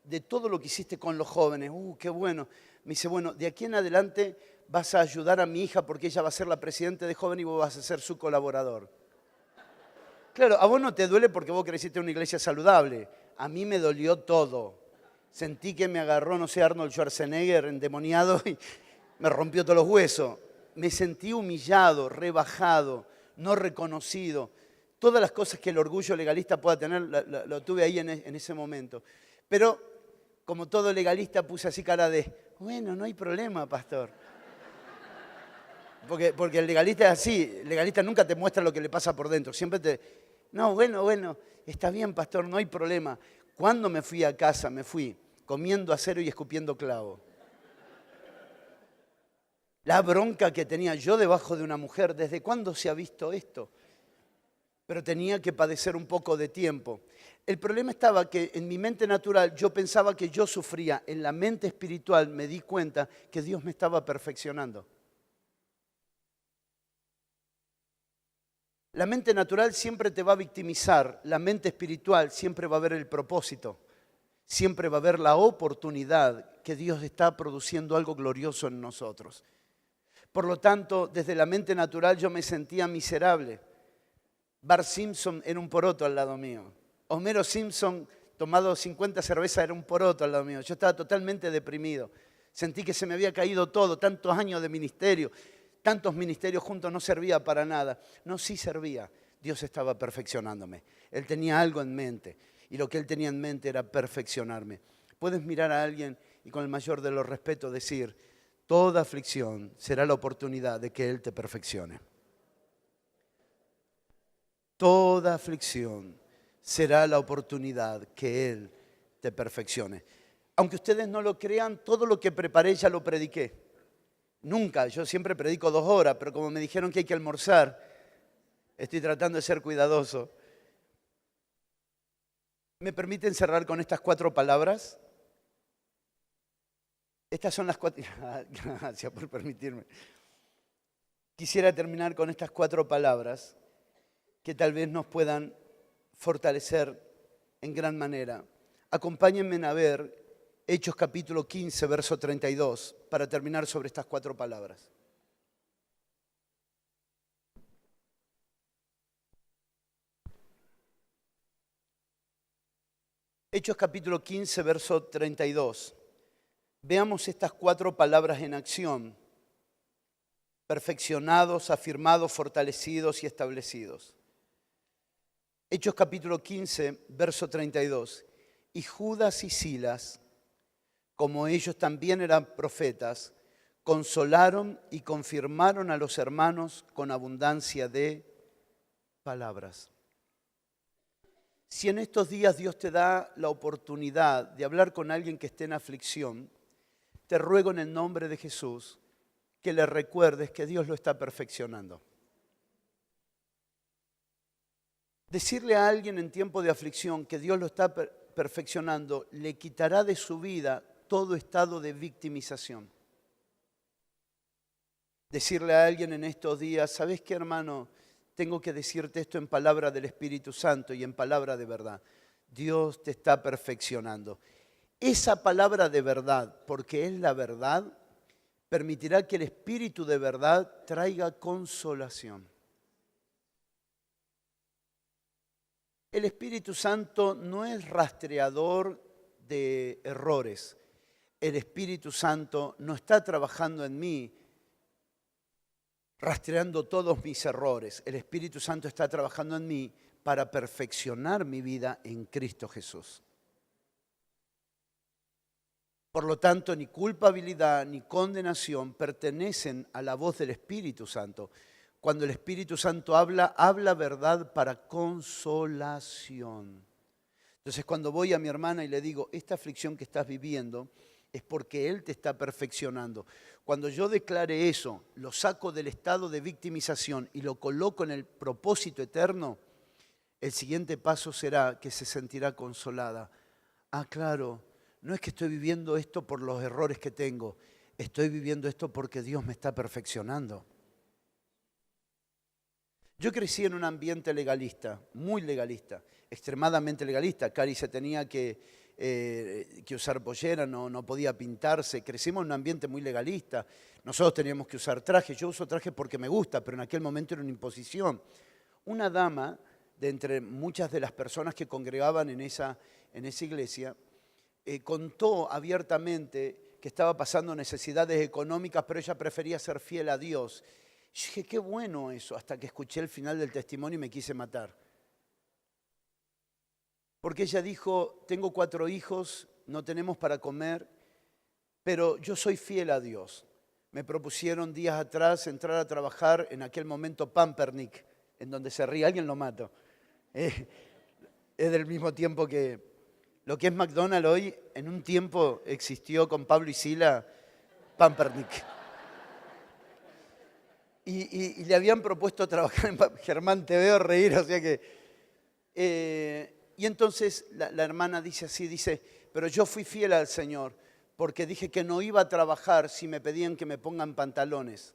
de todo lo que hiciste con los jóvenes. Qué bueno. Me dice, bueno, de aquí en adelante vas a ayudar a mi hija porque ella va a ser la presidenta de joven y vos vas a ser su colaborador. Claro, a vos no te duele porque vos creciste en una iglesia saludable. A mí me dolió todo. Sentí que me agarró, no sé, Arnold Schwarzenegger endemoniado y me rompió todos los huesos. Me sentí humillado, rebajado, no reconocido. Todas las cosas que el orgullo legalista pueda tener, lo tuve ahí en ese momento. Pero como todo legalista puse así cara de, bueno, no hay problema, pastor. Porque el legalista es así, el legalista nunca te muestra lo que le pasa por dentro. Siempre te, no, bueno, está bien, pastor, no hay problema. Cuando me fui a casa, me fui comiendo acero y escupiendo clavo. La bronca que tenía yo debajo de una mujer, ¿desde cuándo se ha visto esto? Pero tenía que padecer un poco de tiempo. El problema estaba que en mi mente natural yo pensaba que yo sufría. En la mente espiritual me di cuenta que Dios me estaba perfeccionando. La mente natural siempre te va a victimizar. La mente espiritual siempre va a ver el propósito. Siempre va a haber la oportunidad que Dios está produciendo algo glorioso en nosotros. Por lo tanto, desde la mente natural yo me sentía miserable. Bart Simpson era un poroto al lado mío. Homero Simpson, tomado 50 cervezas, era un poroto al lado mío. Yo estaba totalmente deprimido. Sentí que se me había caído todo, tantos años de ministerio, tantos ministerios juntos, no servía para nada. No, sí servía. Dios estaba perfeccionándome. Él tenía algo en mente. Y lo que Él tenía en mente era perfeccionarme. Puedes mirar a alguien y con el mayor de los respetos decir, toda aflicción será la oportunidad de que Él te perfeccione. Toda aflicción será la oportunidad que Él te perfeccione. Aunque ustedes no lo crean, todo lo que preparé ya lo prediqué. Nunca, yo siempre predico 2 horas, pero como me dijeron que hay que almorzar, estoy tratando de ser cuidadoso. ¿Me permiten cerrar con estas 4 palabras? Estas son las 4... Gracias por permitirme. Quisiera terminar con estas 4 palabras que tal vez nos puedan fortalecer en gran manera. Acompáñenme a ver Hechos capítulo 15, verso 32, para terminar sobre estas 4 palabras. Hechos capítulo 15, verso 32. Veamos estas 4 palabras en acción. Perfeccionados, afirmados, fortalecidos y establecidos. Hechos capítulo 15, verso 32. Y Judas y Silas, como ellos también eran profetas, consolaron y confirmaron a los hermanos con abundancia de palabras. Si en estos días Dios te da la oportunidad de hablar con alguien que esté en aflicción, te ruego en el nombre de Jesús que le recuerdes que Dios lo está perfeccionando. Decirle a alguien en tiempo de aflicción que Dios lo está perfeccionando le quitará de su vida todo estado de victimización. Decirle a alguien en estos días, ¿sabes qué, hermano? Tengo que decirte esto en palabra del Espíritu Santo y en palabra de verdad. Dios te está perfeccionando. Esa palabra de verdad, porque es la verdad, permitirá que el Espíritu de verdad traiga consolación. El Espíritu Santo no es rastreador de errores. El Espíritu Santo no está trabajando en mí rastreando todos mis errores. El Espíritu Santo está trabajando en mí para perfeccionar mi vida en Cristo Jesús. Por lo tanto, ni culpabilidad ni condenación pertenecen a la voz del Espíritu Santo. Cuando el Espíritu Santo habla, habla verdad para consolación. Entonces, cuando voy a mi hermana y le digo, esta aflicción que estás viviendo es porque Él te está perfeccionando. Cuando yo declare eso, lo saco del estado de victimización y lo coloco en el propósito eterno, el siguiente paso será que se sentirá consolada. Ah, claro, no es que estoy viviendo esto por los errores que tengo, estoy viviendo esto porque Dios me está perfeccionando. Yo crecí en un ambiente legalista, muy legalista, extremadamente legalista. Cari se tenía que usar pollera, no podía pintarse. Crecimos en un ambiente muy legalista. Nosotros teníamos que usar traje. Yo uso traje porque me gusta, pero en aquel momento era una imposición. Una dama, de entre muchas de las personas que congregaban en esa iglesia, contó abiertamente que estaba pasando necesidades económicas, pero ella prefería ser fiel a Dios. Yo dije, qué bueno eso, hasta que escuché el final del testimonio y me quise matar. Porque ella dijo, tengo 4 hijos, no tenemos para comer, pero yo soy fiel a Dios. Me propusieron días atrás entrar a trabajar en aquel momento Pampernick, en donde se ríe, alguien lo mato. Es del mismo tiempo que lo que es McDonald's hoy, en un tiempo existió con Pablo y Sila Pampernick. Y le habían propuesto trabajar en Germán, te veo reír, o sea que... y entonces la hermana dice así, dice, pero yo fui fiel al Señor, porque dije que no iba a trabajar si me pedían que me pongan pantalones.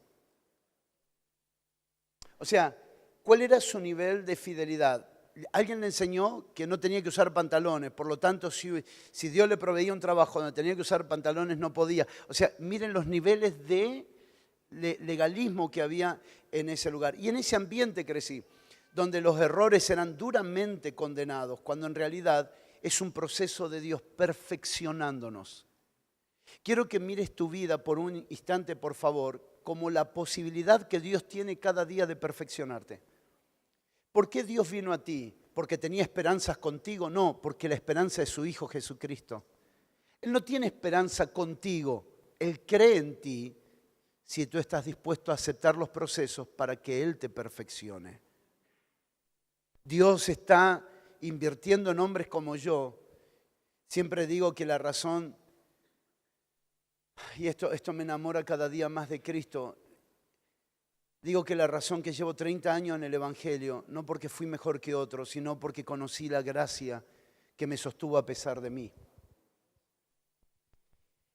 O sea, ¿cuál era su nivel de fidelidad? Alguien le enseñó que no tenía que usar pantalones, por lo tanto, si Dios le proveía un trabajo donde tenía que usar pantalones, no podía. O sea, miren los niveles de legalismo que había en ese lugar. Y en ese ambiente crecí, donde los errores eran duramente condenados, cuando en realidad es un proceso de Dios perfeccionándonos. Quiero que mires tu vida por un instante, por favor, como la posibilidad que Dios tiene cada día de perfeccionarte. ¿Por qué Dios vino a ti? ¿Porque tenía esperanzas contigo? No, porque la esperanza es su Hijo Jesucristo. Él no tiene esperanza contigo, Él cree en ti si tú estás dispuesto a aceptar los procesos para que Él te perfeccione. Dios está invirtiendo en hombres como yo. Siempre digo que la razón, y esto me enamora cada día más de Cristo, digo que la razón que llevo 30 años en el Evangelio, no porque fui mejor que otros, sino porque conocí la gracia que me sostuvo a pesar de mí.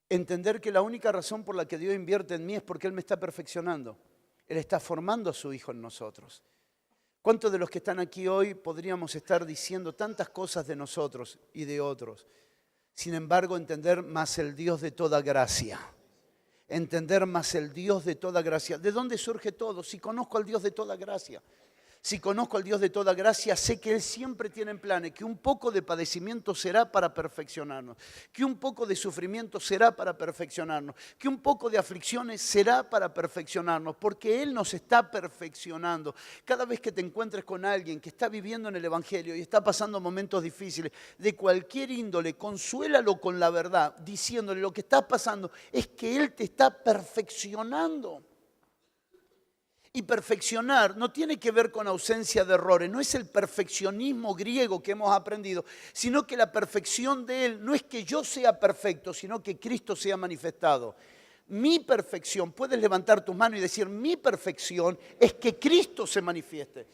Entender que la única razón por la que Dios invierte en mí es porque Él me está perfeccionando. Él está formando a su Hijo en nosotros. ¿Cuántos de los que están aquí hoy podríamos estar diciendo tantas cosas de nosotros y de otros? Sin embargo, entender más el Dios de toda gracia. Entender más el Dios de toda gracia. ¿De dónde surge todo? Si conozco al Dios de toda gracia. Si conozco al Dios de toda gracia, sé que Él siempre tiene en planes que un poco de padecimiento será para perfeccionarnos, que un poco de sufrimiento será para perfeccionarnos, que un poco de aflicciones será para perfeccionarnos, porque Él nos está perfeccionando. Cada vez que te encuentres con alguien que está viviendo en el Evangelio y está pasando momentos difíciles, de cualquier índole, consuélalo con la verdad, diciéndole lo que está pasando es que Él te está perfeccionando. Y perfeccionar no tiene que ver con ausencia de errores, no es el perfeccionismo griego que hemos aprendido, sino que la perfección de Él no es que yo sea perfecto, sino que Cristo sea manifestado. Mi perfección, puedes levantar tus manos y decir, mi perfección es que Cristo se manifieste.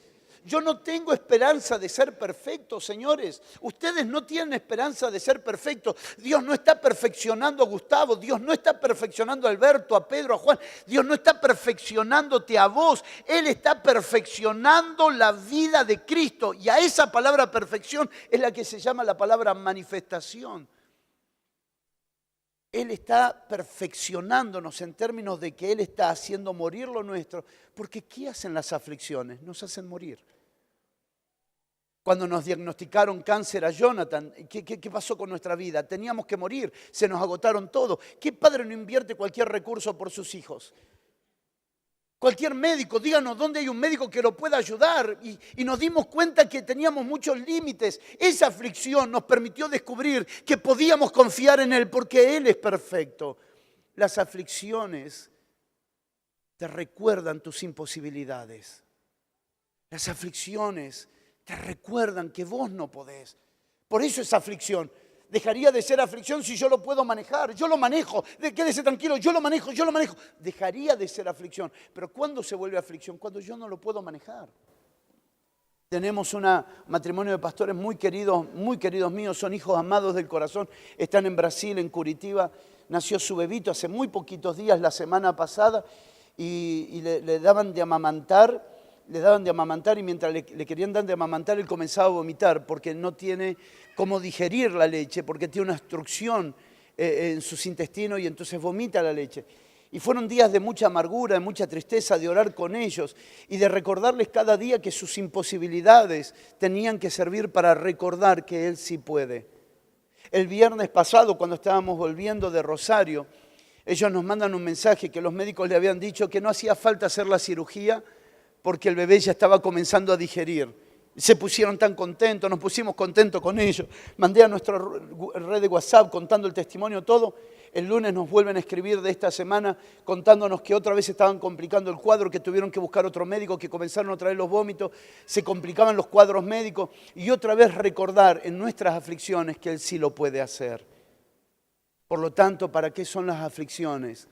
Yo no tengo esperanza de ser perfecto, señores. Ustedes no tienen esperanza de ser perfectos. Dios no está perfeccionando a Gustavo. Dios no está perfeccionando a Alberto, a Pedro, a Juan. Dios no está perfeccionándote a vos. Él está perfeccionando la vida de Cristo. Y a esa palabra perfección es la que se llama la palabra manifestación. Él está perfeccionándonos en términos de que Él está haciendo morir lo nuestro. Porque ¿qué hacen las aflicciones? Nos hacen morir. Cuando nos diagnosticaron cáncer a Jonathan, ¿qué pasó con nuestra vida? Teníamos que morir, se nos agotaron todo. ¿Qué padre no invierte cualquier recurso por sus hijos? Cualquier médico, díganos dónde hay un médico que lo pueda ayudar. Y nos dimos cuenta que teníamos muchos límites. Esa aflicción nos permitió descubrir que podíamos confiar en Él porque Él es perfecto. Las aflicciones te recuerdan tus imposibilidades. Las aflicciones te recuerdan que vos no podés. Por eso es aflicción. Dejaría de ser aflicción si yo lo puedo manejar. Yo lo manejo. Quédese tranquilo, yo lo manejo. Dejaría de ser aflicción. Pero ¿cuándo se vuelve aflicción? Cuando yo no lo puedo manejar. Tenemos un matrimonio de pastores muy queridos míos. Son hijos amados del corazón. Están en Brasil, en Curitiba. Nació su bebito hace muy poquitos días, la semana pasada. Y le daban de amamantar. Y mientras le querían dar de amamantar, él comenzaba a vomitar porque no tiene cómo digerir la leche, porque tiene una obstrucción en sus intestinos y entonces vomita la leche. Y fueron días de mucha amargura, de mucha tristeza, de orar con ellos y de recordarles cada día que sus imposibilidades tenían que servir para recordar que Él sí puede. El viernes pasado, cuando estábamos volviendo de Rosario, ellos nos mandan un mensaje que los médicos le habían dicho que no hacía falta hacer la cirugía porque el bebé ya estaba comenzando a digerir. Se pusieron tan contentos, nos pusimos contentos con ellos. Mandé a nuestra red de WhatsApp contando el testimonio, todo. El lunes nos vuelven a escribir de esta semana contándonos que otra vez estaban complicando el cuadro, que tuvieron que buscar otro médico, que comenzaron otra vez los vómitos, se complicaban los cuadros médicos y otra vez recordar en nuestras aflicciones que Él sí lo puede hacer. Por lo tanto, ¿para qué son las aflicciones?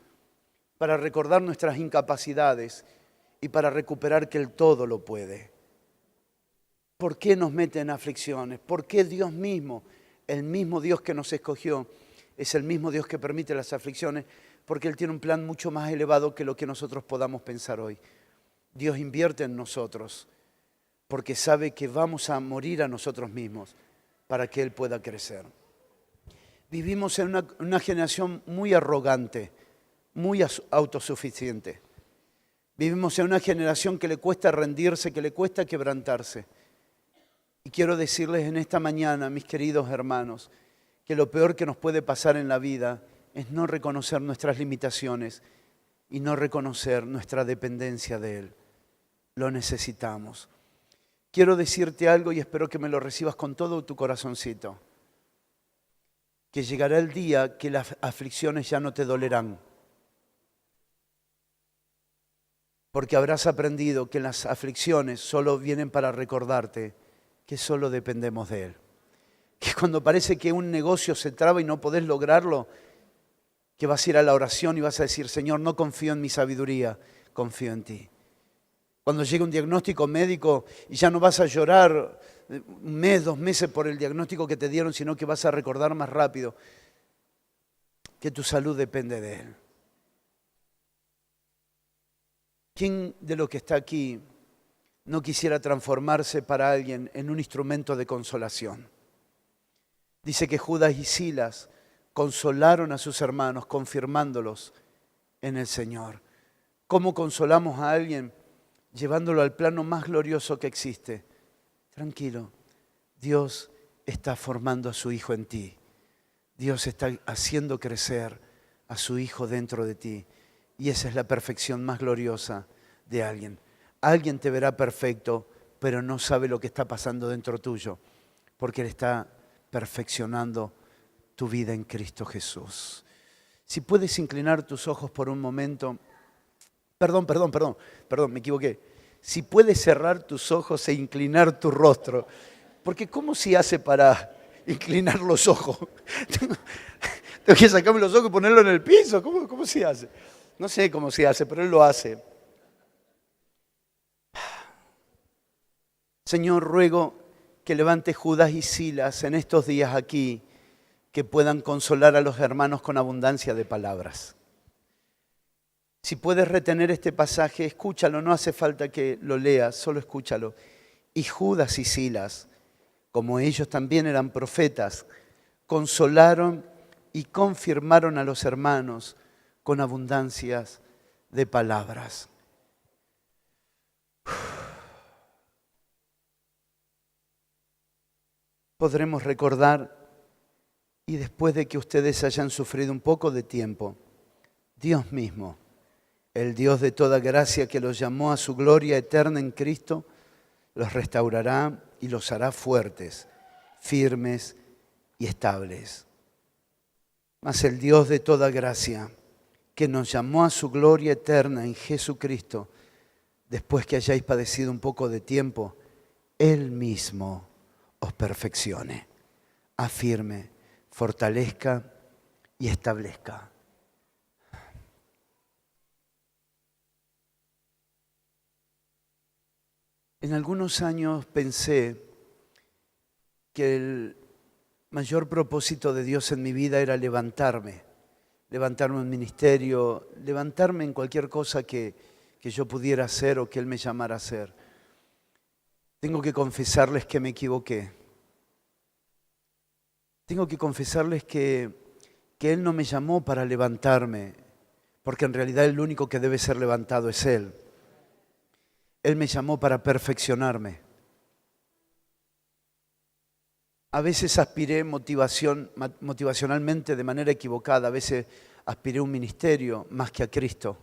Para recordar nuestras incapacidades y para recuperar que Él todo lo puede. ¿Por qué nos mete en aflicciones? ¿Por qué Dios mismo, el mismo Dios que nos escogió, es el mismo Dios que permite las aflicciones? Porque Él tiene un plan mucho más elevado que lo que nosotros podamos pensar hoy. Dios invierte en nosotros porque sabe que vamos a morir a nosotros mismos para que Él pueda crecer. Vivimos en una generación muy arrogante, muy autosuficiente. Vivimos en una generación que le cuesta rendirse, que le cuesta quebrantarse. Y quiero decirles en esta mañana, mis queridos hermanos, que lo peor que nos puede pasar en la vida es no reconocer nuestras limitaciones y no reconocer nuestra dependencia de Él. Lo necesitamos. Quiero decirte algo y espero que me lo recibas con todo tu corazoncito. Que llegará el día que las aflicciones ya no te dolerán. Porque habrás aprendido que las aflicciones solo vienen para recordarte que solo dependemos de Él. Que cuando parece que un negocio se traba y no podés lograrlo, que vas a ir a la oración y vas a decir, Señor, no confío en mi sabiduría, confío en ti. Cuando llega un diagnóstico médico y ya no vas a llorar un mes, 2 meses por el diagnóstico que te dieron, sino que vas a recordar más rápido que tu salud depende de Él. ¿Quién de los que está aquí no quisiera transformarse para alguien en un instrumento de consolación? Dice que Judas y Silas consolaron a sus hermanos, confirmándolos en el Señor. ¿Cómo consolamos a alguien? Llevándolo al plano más glorioso que existe. Tranquilo, Dios está formando a su Hijo en ti. Dios está haciendo crecer a su Hijo dentro de ti. Y esa es la perfección más gloriosa de alguien. Alguien te verá perfecto, pero no sabe lo que está pasando dentro tuyo, porque Él está perfeccionando tu vida en Cristo Jesús. Si puedes inclinar tus ojos por un momento. Perdón, me equivoqué. Si puedes cerrar tus ojos e inclinar tu rostro, porque ¿cómo se hace para inclinar los ojos? Tengo que sacarme los ojos y ponerlo en el piso. ¿Cómo se hace? No sé cómo se hace, pero Él lo hace. Señor, ruego que levante Judas y Silas en estos días aquí, que puedan consolar a los hermanos con abundancia de palabras. Si puedes retener este pasaje, escúchalo, no hace falta que lo leas, solo escúchalo. Y Judas y Silas, como ellos también eran profetas, consolaron y confirmaron a los hermanos con abundancias de palabras. Podremos recordar, y después de que ustedes hayan sufrido un poco de tiempo, Dios mismo, el Dios de toda gracia que los llamó a su gloria eterna en Cristo, los restaurará y los hará fuertes, firmes y estables. Mas el Dios de toda gracia, que nos llamó a su gloria eterna en Jesucristo, después que hayáis padecido un poco de tiempo, Él mismo os perfeccione, afirme, fortalezca y establezca. En algunos años pensé que el mayor propósito de Dios en mi vida era levantarme en ministerio, levantarme en cualquier cosa que yo pudiera hacer o que Él me llamara a hacer. Tengo que confesarles que me equivoqué. Tengo que confesarles que Él no me llamó para levantarme, porque en realidad el único que debe ser levantado es Él. Él me llamó para perfeccionarme. A veces aspiré motivacionalmente de manera equivocada, a veces aspiré a un ministerio más que a Cristo.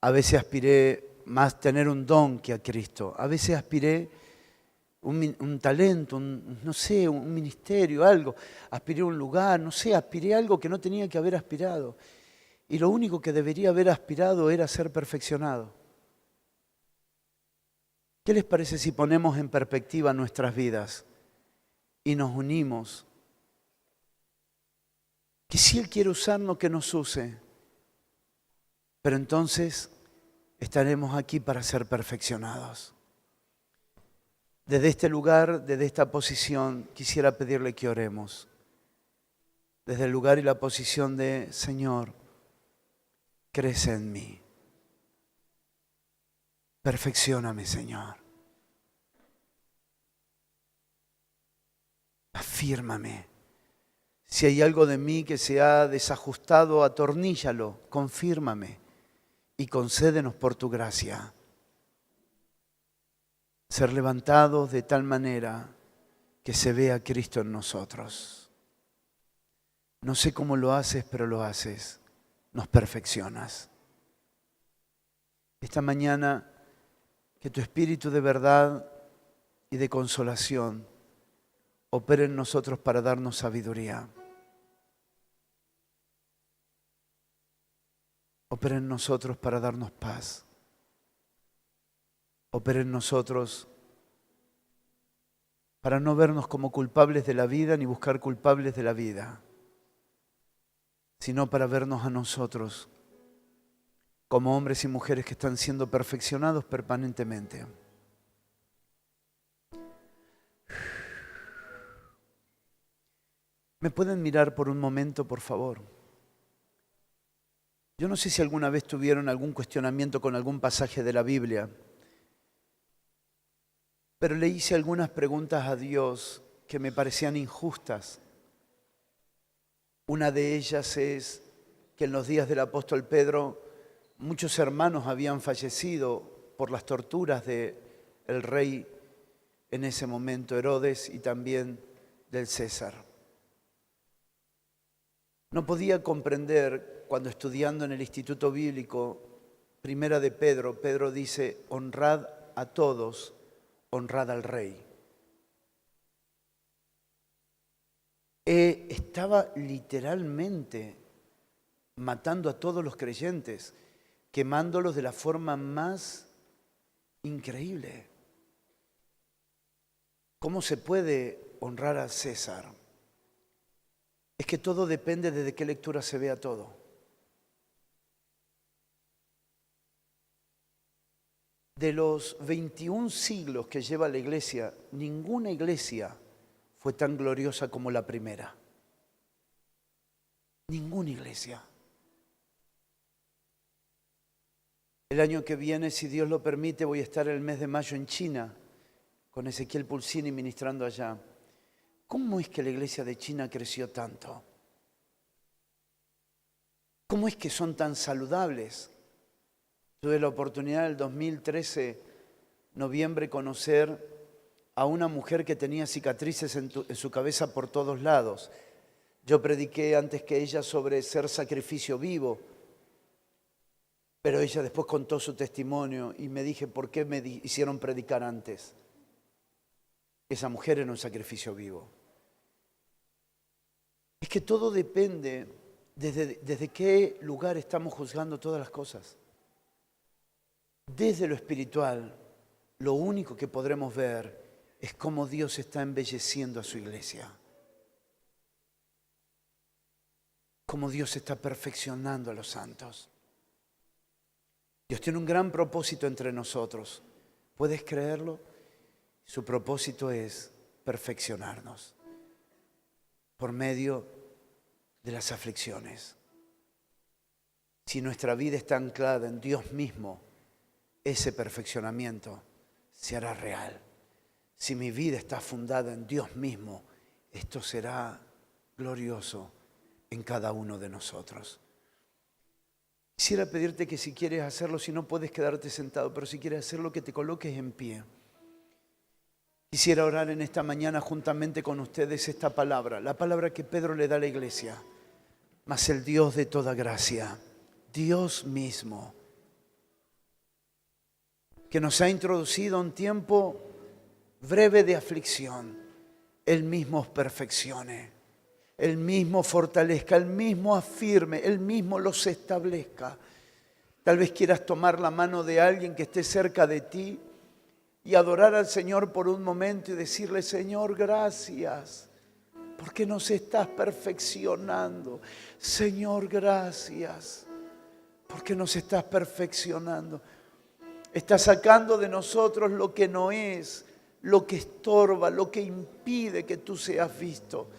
A veces aspiré más tener un don que a Cristo. A veces aspiré un talento, no sé, un ministerio, algo. Aspiré a un lugar, no sé, aspiré a algo que no tenía que haber aspirado. Y lo único que debería haber aspirado era ser perfeccionado. ¿Qué les parece si ponemos en perspectiva nuestras vidas y nos unimos? Que si Él quiere usarnos, que nos use. Pero entonces estaremos aquí para ser perfeccionados. Desde este lugar, desde esta posición, quisiera pedirle que oremos. Desde el lugar y la posición de Señor, crece en mí. Perfeccióname, Señor. Afírmame. Si hay algo de mí que se ha desajustado, atorníllalo, confírmame y concédenos por tu gracia ser levantados de tal manera que se vea Cristo en nosotros. No sé cómo lo haces, pero lo haces. Nos perfeccionas. Esta mañana, que tu espíritu de verdad y de consolación opere en nosotros para darnos sabiduría. Opera en nosotros para darnos paz. Opera en nosotros para no vernos como culpables de la vida ni buscar culpables de la vida, sino para vernos a nosotros como hombres y mujeres que están siendo perfeccionados permanentemente. ¿Me pueden mirar por un momento, por favor? Yo no sé si alguna vez tuvieron algún cuestionamiento con algún pasaje de la Biblia, pero le hice algunas preguntas a Dios que me parecían injustas. Una de ellas es que en los días del apóstol Pedro muchos hermanos habían fallecido por las torturas del rey en ese momento, Herodes, y también del César. No podía comprender cuando estudiando en el Instituto Bíblico, Primera de Pedro, Pedro dice, honrad a todos, honrad al rey. Estaba literalmente matando a todos los creyentes, quemándolos de la forma más increíble. ¿Cómo se puede honrar a César? Es que todo depende de qué lectura se vea todo. De los 21 siglos que lleva la iglesia, ninguna iglesia fue tan gloriosa como la primera. Ninguna iglesia. El año que viene, si Dios lo permite, voy a estar el mes de mayo en China con Ezequiel Pulsini ministrando allá. ¿Cómo es que la iglesia de China creció tanto? ¿Cómo es que son tan saludables? Tuve la oportunidad en el 2013, noviembre, conocer a una mujer que tenía cicatrices en su cabeza por todos lados. Yo prediqué antes que ella sobre ser sacrificio vivo, pero ella después contó su testimonio y me dije, ¿por qué me hicieron predicar antes? Esa mujer era un sacrificio vivo. Es que todo depende desde qué lugar estamos juzgando todas las cosas. Desde lo espiritual, lo único que podremos ver es cómo Dios está embelleciendo a su iglesia. Cómo Dios está perfeccionando a los santos. Dios tiene un gran propósito entre nosotros. ¿Puedes creerlo? Su propósito es perfeccionarnos por medio de las aflicciones. Si nuestra vida está anclada en Dios mismo, ese perfeccionamiento se hará real. Si mi vida está fundada en Dios mismo, esto será glorioso en cada uno de nosotros. Quisiera pedirte que si quieres hacerlo, si no puedes quedarte sentado, pero si quieres hacerlo, que te coloques en pie. Quisiera orar en esta mañana juntamente con ustedes esta palabra, la palabra que Pedro le da a la iglesia. Mas el Dios de toda gracia, Dios mismo, que nos ha introducido a un tiempo breve de aflicción, Él mismo os perfeccione, Él mismo fortalezca, Él mismo afirme, Él mismo los establezca. Tal vez quieras tomar la mano de alguien que esté cerca de ti y adorar al Señor por un momento y decirle: Señor, gracias, porque nos estás perfeccionando. Señor, gracias, porque nos estás perfeccionando. Estás sacando de nosotros lo que no es, lo que estorba, lo que impide que tú seas visto.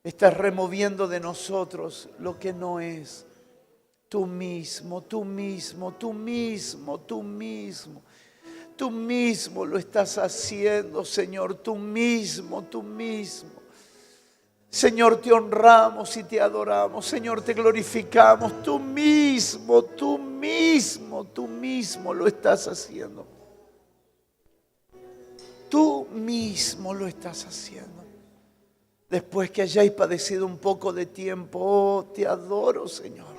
Estás removiendo de nosotros lo que no es. Tú mismo, tú mismo, tú mismo, tú mismo. Tú mismo lo estás haciendo, Señor, tú mismo, tú mismo. Señor, te honramos y te adoramos. Señor, te glorificamos. Tú mismo, tú mismo, tú mismo lo estás haciendo. Tú mismo lo estás haciendo. Después que hayáis padecido un poco de tiempo, oh, te adoro, Señor.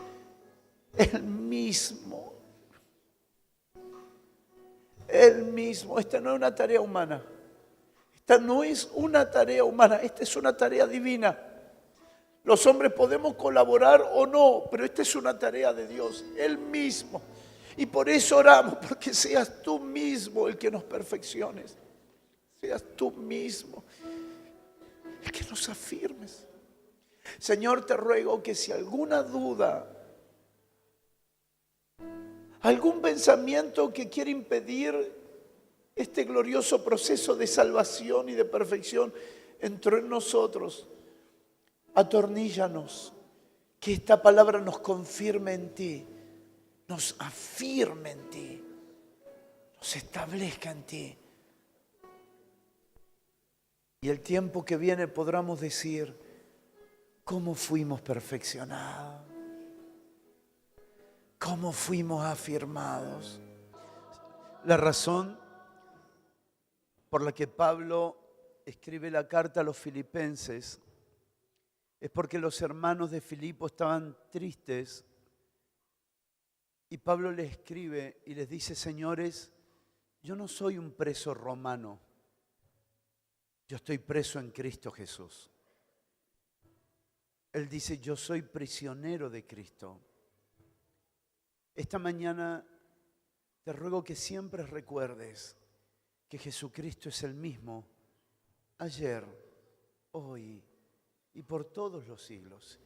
Él mismo. Él mismo. Esta no es una tarea humana. Esta no es una tarea humana. Esta es una tarea divina. Los hombres podemos colaborar o no, pero esta es una tarea de Dios. Él mismo. Y por eso oramos, porque seas tú mismo el que nos perfecciones. Seas tú mismo el que nos afirmes. Señor, te ruego que si alguna duda, algún pensamiento que quiere impedir este glorioso proceso de salvación y de perfección entró en nosotros, atorníllanos, que esta palabra nos confirme en ti, nos afirme en ti, nos establezca en ti. Y el tiempo que viene podremos decir: ¿cómo fuimos perfeccionados? ¿Cómo fuimos afirmados? La razón por la que Pablo escribe la carta a los filipenses es porque los hermanos de Filipo estaban tristes y Pablo les escribe y les dice: señores, yo no soy un preso romano, yo estoy preso en Cristo Jesús. Él dice: yo soy prisionero de Cristo. Esta mañana te ruego que siempre recuerdes que Jesucristo es el mismo ayer, hoy y por todos los siglos.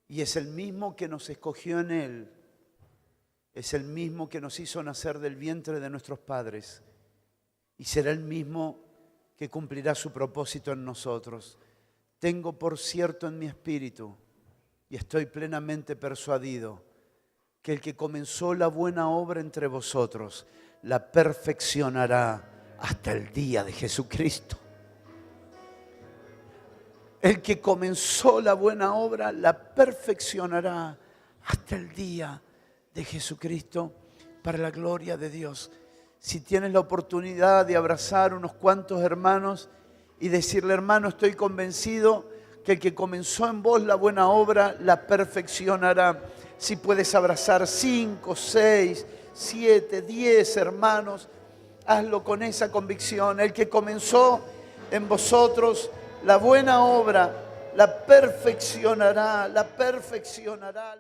Y es el mismo que nos escogió en Él. Es el mismo que nos hizo nacer del vientre de nuestros padres. Y será el mismo que cumplirá su propósito en nosotros. Tengo por cierto en mi espíritu y estoy plenamente persuadido que el que comenzó la buena obra entre vosotros la perfeccionará hasta el día de Jesucristo. El que comenzó la buena obra la perfeccionará hasta el día de Jesucristo para la gloria de Dios. Si tienes la oportunidad de abrazar unos cuantos hermanos y decirle: hermano, estoy convencido que el que comenzó en vos la buena obra la perfeccionará. Si puedes abrazar 5, 6, 7, 10 hermanos, hazlo con esa convicción. El que comenzó en vosotros la buena obra la perfeccionará, la perfeccionará.